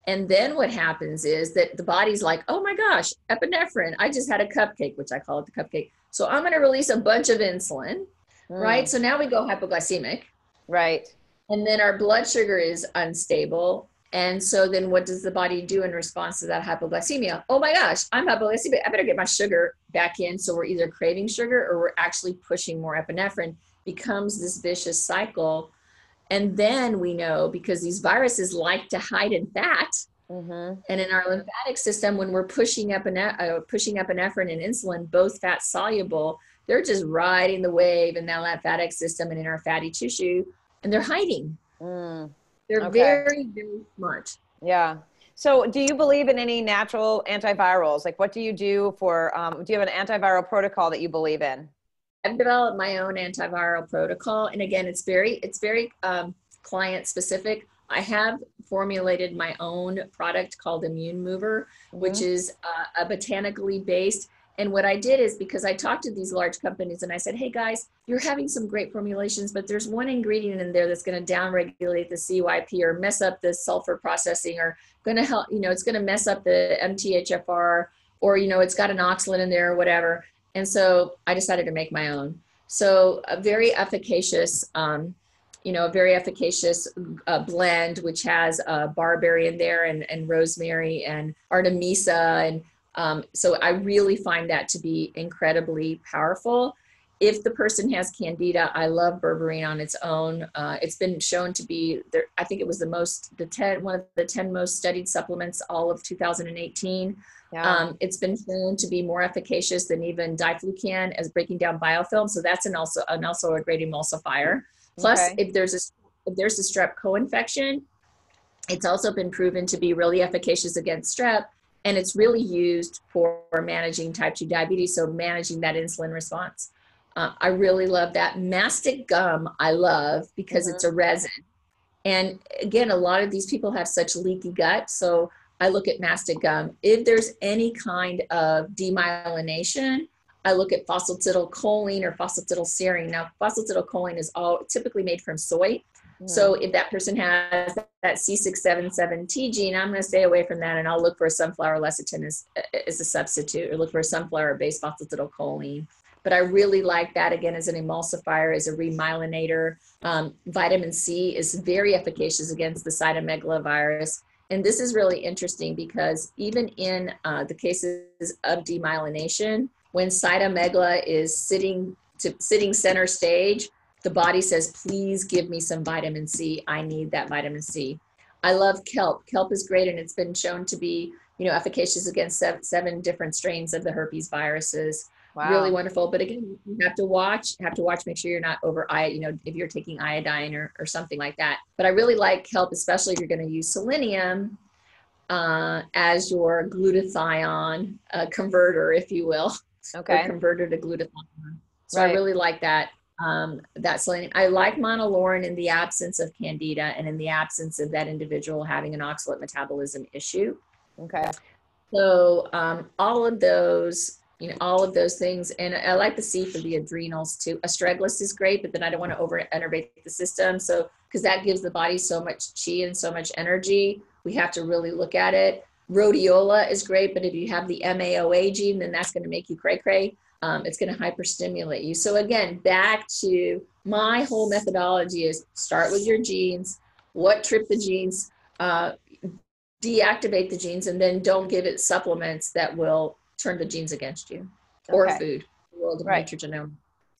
And then what happens is that the body's like, oh my gosh, epinephrine. I just had a cupcake, which I call it the cupcake. So I'm going to release a bunch of insulin, right? So now we go hypoglycemic. Right. And then our blood sugar is unstable. And so then what does the body do in response to that hypoglycemia? Oh my gosh, I'm hypoglycemic. I better get my sugar back in. So we're either craving sugar or we're actually pushing more epinephrine. Becomes this vicious cycle. And then we know, because these viruses like to hide in fat, and in our lymphatic system, when we're pushing epinephrine and insulin, both fat soluble, they're just riding the wave in that lymphatic system and in our fatty tissue, and they're hiding. They're very, very smart. Yeah. So do you believe in any natural antivirals? Like, what do you do for, do you have an antiviral protocol that you believe in? I've developed my own antiviral protocol. And again, it's very client specific. I have formulated my own product called Immune Mover, which is a botanically based. And what I did is, because I talked to these large companies and I said, hey guys, you're having some great formulations, but there's one ingredient in there that's going to downregulate the CYP or mess up the sulfur processing, or going to help, it's going to mess up the MTHFR, or, it's got an oxalate in there or whatever. And so I decided to make my own. So a very efficacious, blend, which has barberry in there and rosemary and artemisa. And so I really find that to be incredibly powerful. If the person has candida, I love berberine on its own. It's been shown to be there. I think it was one of the 10 most studied supplements all of 2018. Yeah. It's been shown to be more efficacious than even diflucan as breaking down biofilm. So that's also a great emulsifier. Plus, if there's a strep co-infection, it's also been proven to be really efficacious against strep. And it's really used for managing type 2 diabetes, so managing that insulin response. I really love that. Mastic gum I love because it's a resin. And again, a lot of these people have such leaky gut, so I look at mastic gum. If there's any kind of demyelination, I look at phosphatidylcholine or phosphatidylserine. Now, phosphatidylcholine is typically made from soy. So if that person has that C677T gene, I'm going to stay away from that, and I'll look for a sunflower lecithin as a substitute, or look for a sunflower-based phosphatidylcholine. But I really like that, again, as an emulsifier, as a remyelinator. Vitamin C is very efficacious against the cytomegalovirus. And this is really interesting because even in the cases of demyelination, when cytomegala is sitting center stage, the body says, please give me some vitamin C. I need that vitamin C. I love kelp. Kelp is great, and it's been shown to be, efficacious against seven different strains of the herpes viruses. Wow. Really wonderful. But again, you have to watch, make sure you're not over, if you're taking iodine or something like that. But I really like kelp, especially if you're going to use selenium as your glutathione converter, if you will. Okay. Or converter to glutathione. So right. I really like that. That selenium. I like monolaurin in the absence of candida and in the absence of that individual having an oxalate metabolism issue. Okay. So all of those things, and I like the C for the adrenals too. Astragalus is great, but then I don't want to over-enervate the system. So because that gives the body so much chi and so much energy, we have to really look at it. Rhodiola is great, but if you have the MAOA gene, then that's going to make you cray-cray. It's going to hyperstimulate you. So again, back to my whole methodology is start with your genes, what trip the genes, deactivate the genes, and then don't give it supplements that will turn the genes against you or food, the world of nutrigenome.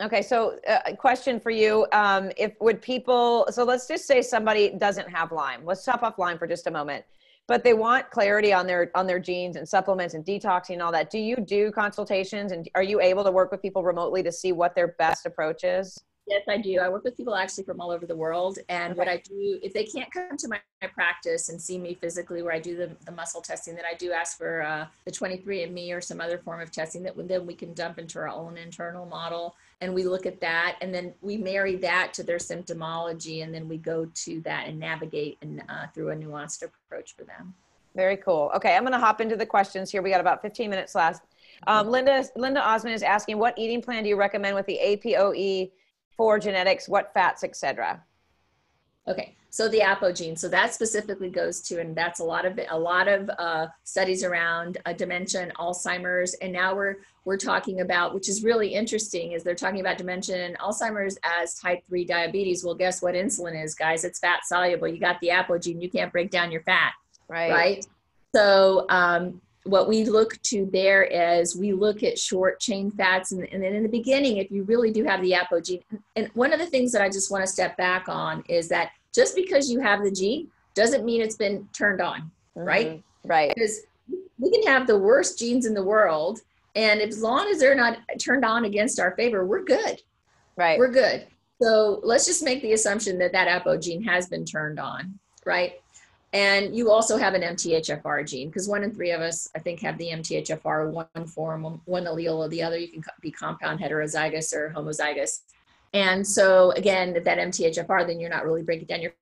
Okay. So a question for you. So let's just say somebody doesn't have Lyme. Let's top off Lyme for just a moment. But they want clarity on their genes and supplements and detoxing and all that. Do you do consultations, and are you able to work with people remotely to see what their best approach is? Yes, I do. I work with people actually from all over the world. And what I do, if they can't come to my practice and see me physically where I do the muscle testing, then I do ask for the 23andMe or some other form of testing that then we can dump into our own internal model. And we look at that, and then we marry that to their symptomology, and then we go to that and navigate through a nuanced approach for them. Very cool. Okay, I'm going to hop into the questions here. We got about 15 minutes left. Linda Osmond is asking, what eating plan do you recommend with the APOE for genetics? What fats, etc.? Okay, so the apogene, so that specifically goes to, and that's a lot of studies around dementia and Alzheimer's, and now we're talking about, which is really interesting, is they're talking about dementia and Alzheimer's as type 3 diabetes. Well, guess what insulin is, guys? It's fat soluble. You got the apogene, you can't break down your fat, right? So what we look to there is we look at short chain fats, and then in the beginning, if you really do have the apogene, and one of the things that I just want to step back on is that just because you have the gene doesn't mean it's been turned on, right? Right. Because we can have the worst genes in the world, and as long as they're not turned on against our favor, we're good. Right. We're good. So let's just make the assumption that that apogene has been turned on, right? And you also have an MTHFR gene, because 1 in 3 of us, I think, have the MTHFR one form, one allele or the other. You can be compound heterozygous or homozygous. And so again, that MTHFR, then you're not really breaking down your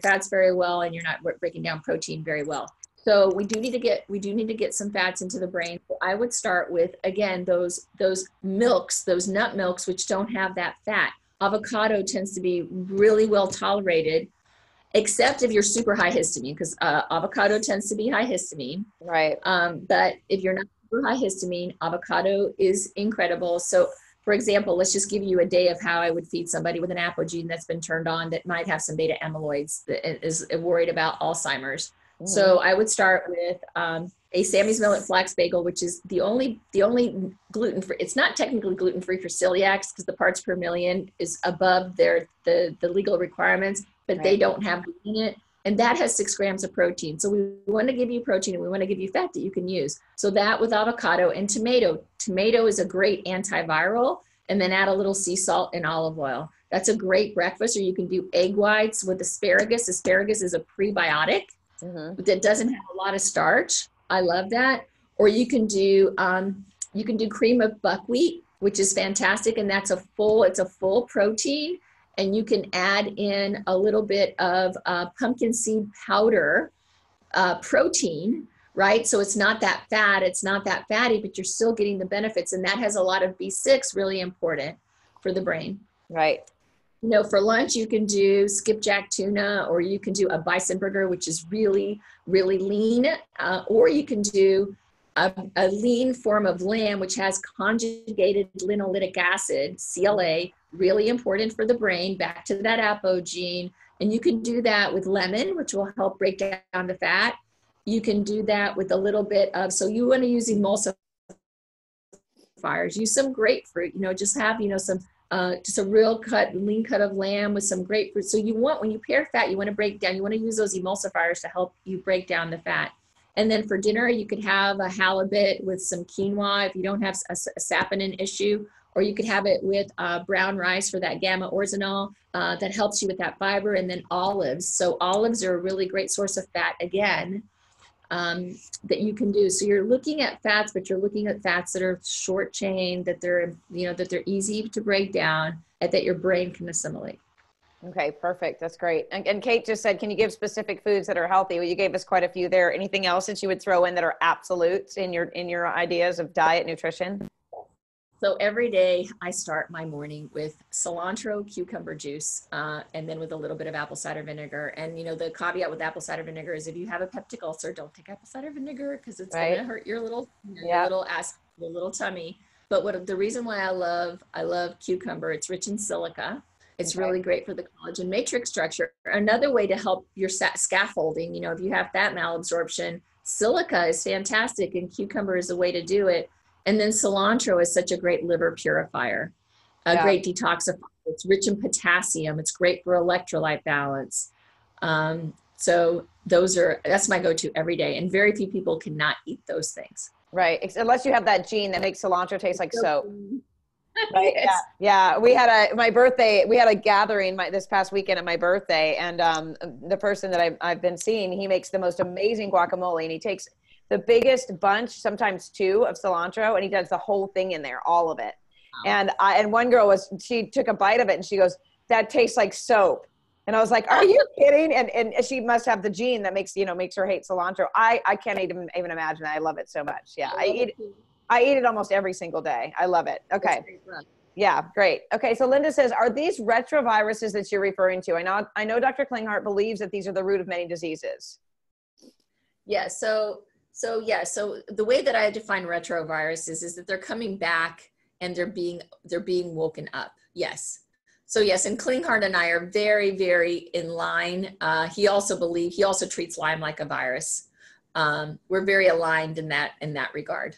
fats very well, and you're not breaking down protein very well. So we do need to get some fats into the brain. So I would start with, again, those milks, those nut milks, which don't have that fat. Avocado tends to be really well tolerated, except if you're super high histamine, because avocado tends to be high histamine. Right. But if you're not super high histamine, avocado is incredible. So for example, let's just give you a day of how I would feed somebody with an apogene that's been turned on that might have some beta amyloids, that is worried about Alzheimer's. Mm-hmm. So I would start with a Sammy's Millet Flax Bagel, which is the only gluten-free. It's not technically gluten-free for celiacs because the parts per million is above the legal requirements, but they don't have gluten in it. And that has 6 grams of protein. So we want to give you protein, and we want to give you fat that you can use. So that with avocado and tomato. Tomato is a great antiviral, and then add a little sea salt and olive oil. That's a great breakfast. Or you can do egg whites with asparagus. Asparagus is a prebiotic that doesn't have a lot of starch. I love that. Or you can do cream of buckwheat, which is fantastic, and it's a full protein. And you can add in a little bit of pumpkin seed powder protein, right? So it's not that fat, it's not that fatty, but you're still getting the benefits. And that has a lot of B6, really important for the brain. Right. You know, for lunch, you can do skipjack tuna, or you can do a bison burger, which is really, really lean. Or you can do a lean form of lamb, which has conjugated linoleic acid, CLA, really important for the brain, back to that apogene. And you can do that with lemon, which will help break down the fat. You can do that with a little bit of, so you want to use emulsifiers, use some grapefruit, just have, some, just a lean cut of lamb with some grapefruit. So when you pair fat, you want to use those emulsifiers to help you break down the fat. And then for dinner, you could have a halibut with some quinoa if you don't have a saponin issue, or you could have it with brown rice for that gamma oryzanol that helps you with that fiber, and then olives. So olives are a really great source of fat, again, that you can do. So you're looking at fats, but you're looking at fats that are short chain, that they're easy to break down, and that your brain can assimilate. Okay, perfect. That's great. And Kate just said, can you give specific foods that are healthy? Well, you gave us quite a few there. Anything else that you would throw in that are absolutes in your ideas of diet nutrition? So every day I start my morning with cilantro cucumber juice, and then with a little bit of apple cider vinegar. And the caveat with apple cider vinegar is if you have a peptic ulcer, don't take apple cider vinegar because it's going to hurt your little little tummy. But the reason why I love cucumber, it's rich in silica. It's really great for the collagen matrix structure. Another way to help your scaffolding, if you have fat malabsorption, silica is fantastic, and cucumber is a way to do it. And then cilantro is such a great liver purifier, a great detoxifier. It's rich in potassium. It's great for electrolyte balance. So that's my go-to every day. And very few people cannot eat those things. Right. Unless you have that gene that makes cilantro taste like soap. Right. Yes. Yeah. We had a gathering this past weekend at my birthday, and the person that I've been seeing, he makes the most amazing guacamole, and he takes the biggest bunch, sometimes 2 of cilantro, and he does the whole thing in there, all of it. Wow. And one girl she took a bite of it and she goes, "That tastes like soap." And I was like, "Are you kidding?" And she must have the gene that makes her hate cilantro. I can't even imagine that. I love it so much. Yeah. I eat it almost every single day. I love it. Okay. Yeah, great. Okay, so Linda says, are these retroviruses that you're referring to? I know Dr. Klinghardt believes that these are the root of many diseases. Yeah, so the way that I define retroviruses is that they're coming back and they're being woken up. Yes. So yes, and Klinghardt and I are very, very in line. He also treats Lyme like a virus. We're very aligned in that regard.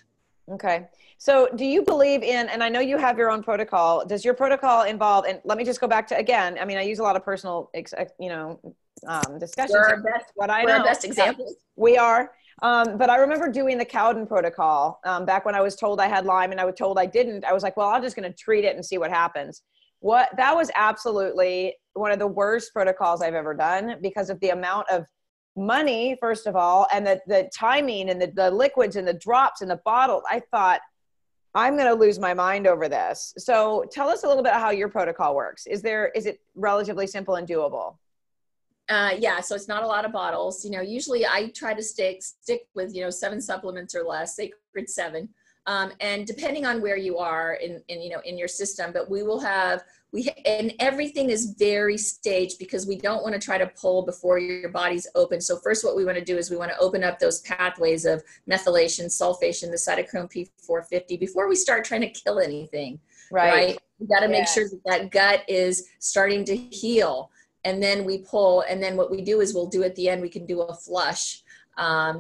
Okay. So do you believe in, and I know you have your own protocol, does your protocol involve, and let me just go back to, again, I mean, I use a lot of personal, discussions. We're our best examples. We are. But I remember doing the Cowden protocol back when I was told I had Lyme and I was told I didn't. I was like, well, I'm just going to treat it and see what happens. That was absolutely one of the worst protocols I've ever done because of the amount of money, first of all, and the timing and the liquids and the drops and the bottle. I thought, I'm going to lose my mind over this. So tell us a little bit how your protocol works. Is it relatively simple and doable? Yeah, so it's not a lot of bottles. Usually I try to stick with 7 supplements or less, sacred 7. And depending on where you are in your system, but and everything is very staged because we don't want to try to pull before your body's open. So first what we want to do is we want to open up those pathways of methylation, sulfation, the cytochrome P450 before we start trying to kill anything, right? We got to make sure that gut is starting to heal. And then we pull, and then what we do is we'll do at the end, we can do a flush, a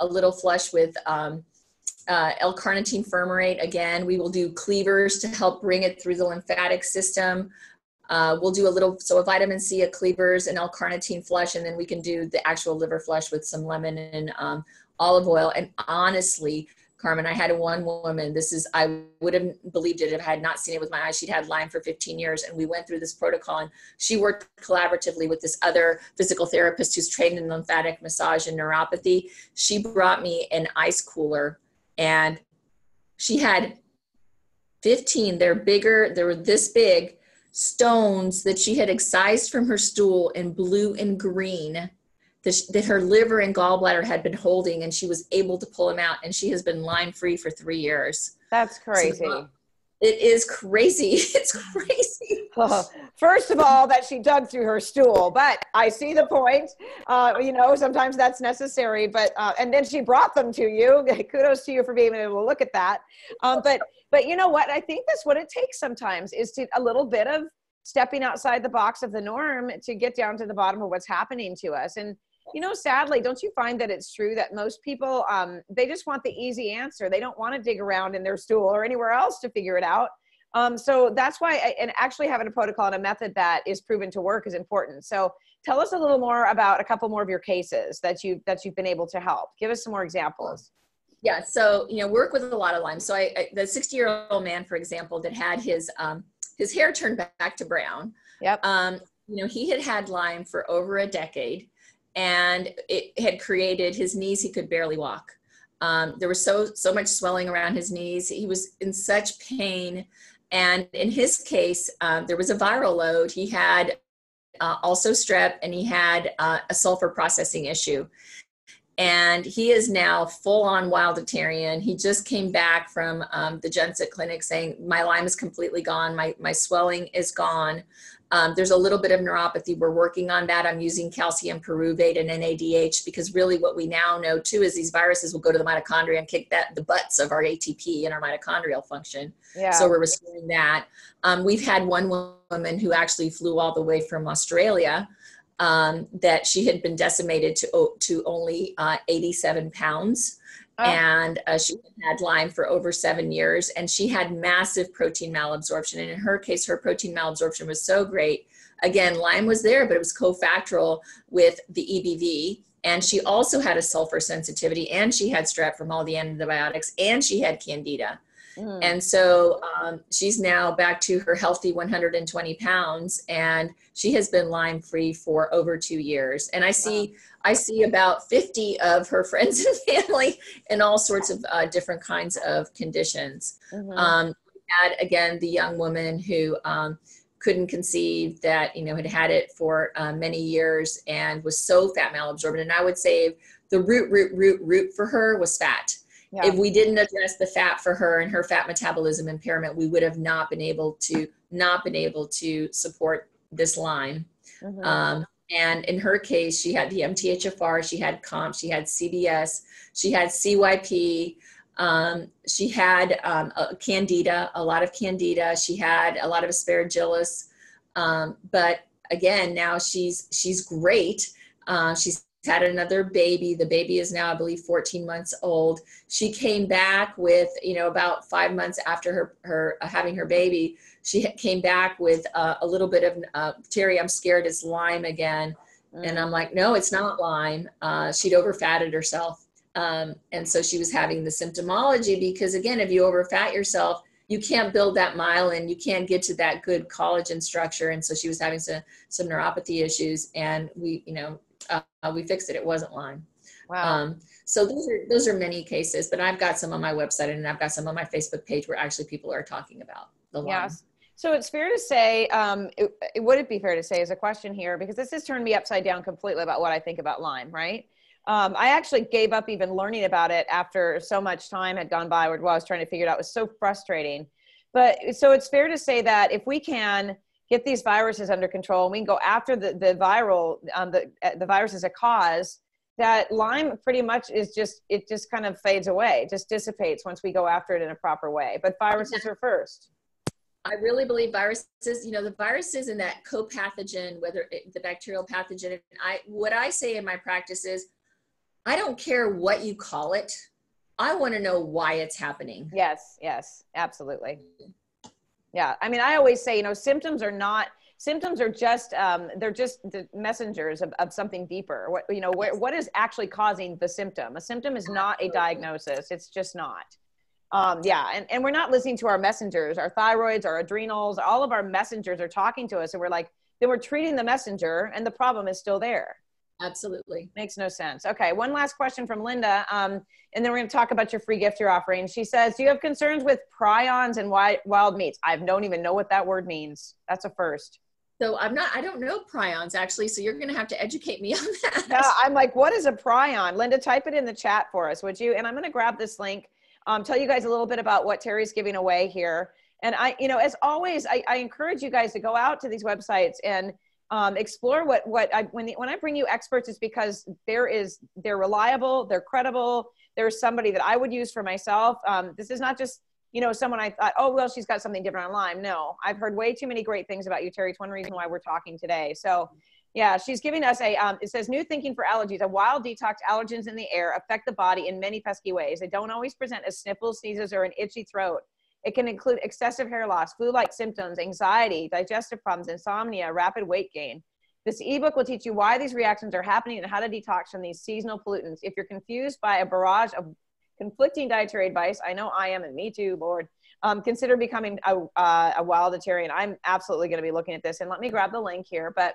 little flush with L-carnitine fumarate. Again, we will do cleavers to help bring it through the lymphatic system. We'll do a vitamin C, a cleavers, and L-carnitine flush, and then we can do the actual liver flush with some lemon and olive oil. And honestly, Carmen, I had one woman, I would have believed it if I had not seen it with my eyes. She'd had Lyme for 15 years and we went through this protocol and she worked collaboratively with this other physical therapist who's trained in lymphatic massage and neuropathy. She brought me an ice cooler and she had 15, they were this big, stones that she had excised from her stool in blue and green that her liver and gallbladder had been holding, and she was able to pull them out, and she has been Lyme free for 3 years. That's crazy. So, it is crazy. It's crazy. First of all, that she dug through her stool, but I see the point. Sometimes that's necessary, but and then she brought them to you. Kudos to you for being able to look at that. But you know what? I think that's what it takes sometimes is a little bit of stepping outside the box of the norm to get down to the bottom of what's happening to us. And sadly, don't you find that it's true that most people, they just want the easy answer. They don't want to dig around in their stool or anywhere else to figure it out. So that's why, and actually having a protocol and a method that is proven to work is important. So tell us a little more about a couple more of your cases that you've been able to help. Give us some more examples. Yeah. So, work with a lot of Lyme. So the 60-year-old man, for example, that had his hair turned back to brown. Yep. He had Lyme for over a decade. And it had created his knees, he could barely walk. There was so much swelling around his knees. He was in such pain. And in his case, there was a viral load. He had also strep, and he had a sulfur processing issue. And he is now full-on Wilditarian. He just came back from the Genset clinic saying, my Lyme is completely gone. My swelling is gone. There's a little bit of neuropathy. We're working on that. I'm using calcium pyruvate and NADH because really what we now know too is these viruses will go to the mitochondria and kick the butts of our ATP and our mitochondrial function. Yeah. So we're restoring that. We've had one woman who actually flew all the way from Australia that she had been decimated to only 87 pounds. Oh. And she had Lyme for over 7 years, and she had massive protein malabsorption. And in her case, her protein malabsorption was so great. Again, Lyme was there, but it was cofactorial with the EBV. And she also had a sulfur sensitivity, and she had strep from all the antibiotics, and she had candida. Mm. And so she's now back to her healthy 120 pounds, and she has been Lyme free for over 2 years. And I see about 50 of her friends and family in all sorts of different kinds of conditions. Mm-hmm. Had again the young woman who couldn't conceive, that had it for many years and was so fat malabsorbent. And I would say the root for her was fat. Yeah. If we didn't address the fat for her and her fat metabolism impairment, we would have not been able to support this Lyme. Mm-hmm. And in her case, she had the MTHFR, she had COMP, she had CBS, she had CYP, she had Candida, a lot of Candida, she had a lot of Aspergillus. But again, now she's great. She's had another baby. The baby is now, I believe, 14 months old. She came back with, about 5 months after her having her baby, she came back with a little bit of, Teri, I'm scared it's Lyme again. And I'm like, no, it's not Lyme. She'd overfatted herself. And so she was having the symptomology because, again, if you overfat yourself, you can't build that myelin, you can't get to that good collagen structure. And so she was having some neuropathy issues, and we fixed it. It wasn't Lyme. Wow. So those are many cases, but I've got some on my website and I've got some on my Facebook page where actually people are talking about the Lyme. Yes. So it's fair to say, would it be fair to say, as a question here, because this has turned me upside down completely about what I think about Lyme, right? I actually gave up even learning about it after so much time had gone by while I was trying to figure it out. It was so frustrating. But so it's fair to say that if we can get these viruses under control, and we can go after the virus as a cause, that Lyme pretty much is it just kind of fades away, just dissipates once we go after it in a proper way. But viruses are first. I really believe viruses, the viruses and that co-pathogen, the bacterial pathogen, what I say in my practice is, I don't care what you call it. I want to know why it's happening. Yes, absolutely. Yeah. I mean, I always say, symptoms are just, they're just the messengers of something deeper. What is actually causing the symptom? A symptom is not a diagnosis. It's just not. And we're not listening to our messengers, our thyroids, our adrenals, all of our messengers are talking to us, and then we're treating the messenger, and the problem is still there. Absolutely. Makes no sense. Okay. One last question from Linda. And then we're going to talk about your free gift you're offering. She says, do you have concerns with prions and wild meats? I don't even know what that word means. That's a first. So I don't know prions actually. So you're going to have to educate me on that. Yeah. I'm like, what is a prion? Linda, type it in the chat for us, would you? And I'm going to grab this link, tell you guys a little bit about what Teri's giving away here. And as always, I encourage you guys to go out to these websites and explore when I bring you experts, it's because they're reliable, they're credible. There's somebody that I would use for myself. This is not just, someone I thought, oh, well, she's got something different on Lyme. No, I've heard way too many great things about you, Teri. It's one reason why we're talking today. So yeah, she's giving us it says, new thinking for allergies. A wild detox. Allergens in the air affect the body in many pesky ways. They don't always present as sniffles, sneezes, or an itchy throat. It can include excessive hair loss, flu-like symptoms, anxiety, digestive problems, insomnia, rapid weight gain. This ebook will teach you why these reactions are happening and how to detox from these seasonal pollutants. If you're confused by a barrage of conflicting dietary advice, I know I am, and me too, Lord, consider becoming a wildatarian. I'm absolutely going to be looking at this. And let me grab the link here. But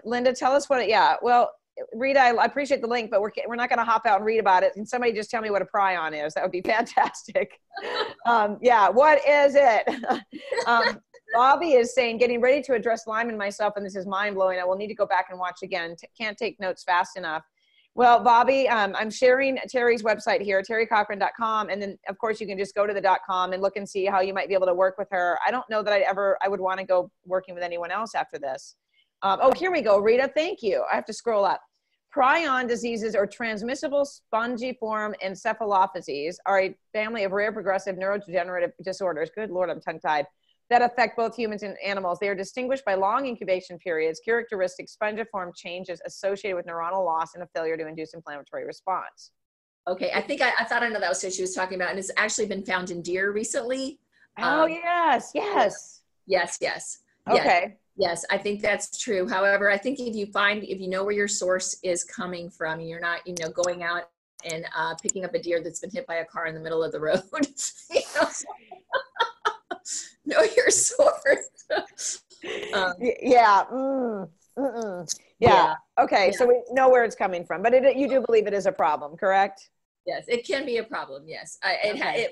Linda, tell us Rita, I appreciate the link, but we're not going to hop out and read about it. And somebody just tell me what a prion is. That would be fantastic. What is it? Bobby is saying, getting ready to address Lyme in myself, and this is mind-blowing. I will need to go back and watch again. Can't take notes fast enough. Well, Bobby, I'm sharing Teri's website here, tericochrane.com. And then, of course, you can just go to the .com and look and see how you might be able to work with her. I don't know that I would want to go working with anyone else after this. Here we go, Rita. Thank you. I have to scroll up. Prion diseases, or transmissible spongiform encephalopathies, are a family of rare progressive neurodegenerative disorders. Good Lord, I'm tongue-tied. That affect both humans and animals. They are distinguished by long incubation periods, characteristic spongiform changes associated with neuronal loss, and a failure to induce inflammatory response. Okay, I think I thought I know that was what she was talking about, and it's actually been found in deer recently. Oh, yes. Yes. Okay. Yes, I think that's true. However, I think if you know where your source is coming from, you're not, going out and picking up a deer that's been hit by a car in the middle of the road. Know your source. Yeah. Okay. So we know where it's coming from, but you do believe it is a problem, correct? Yes, it can be a problem. Yes, I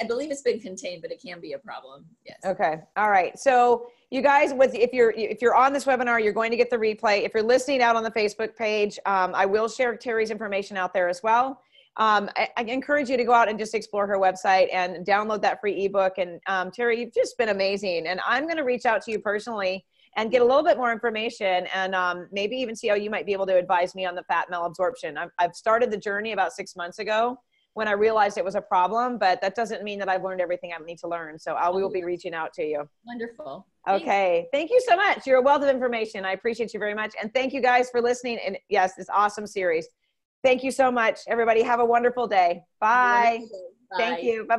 believe it's been contained, but it can be a problem. Yes. Okay. All right. So you guys, if you're on this webinar, you're going to get the replay. If you're listening out on the Facebook page, I will share Teri's information out there as well. I encourage you to go out and just explore her website and download that free ebook. And Teri, you've just been amazing. And I'm going to reach out to you personally and get a little bit more information and maybe even see how you might be able to advise me on the fat malabsorption. I've started the journey about 6 months ago when I realized it was a problem, but that doesn't mean that I've learned everything I need to learn. So we will be reaching out to you. Wonderful. Okay. Thank you so much. You're a wealth of information. I appreciate you very much. And thank you guys for listening. And yes, this awesome series. Thank you so much, everybody. Have a wonderful day. Bye. Bye. Thank you. Bye.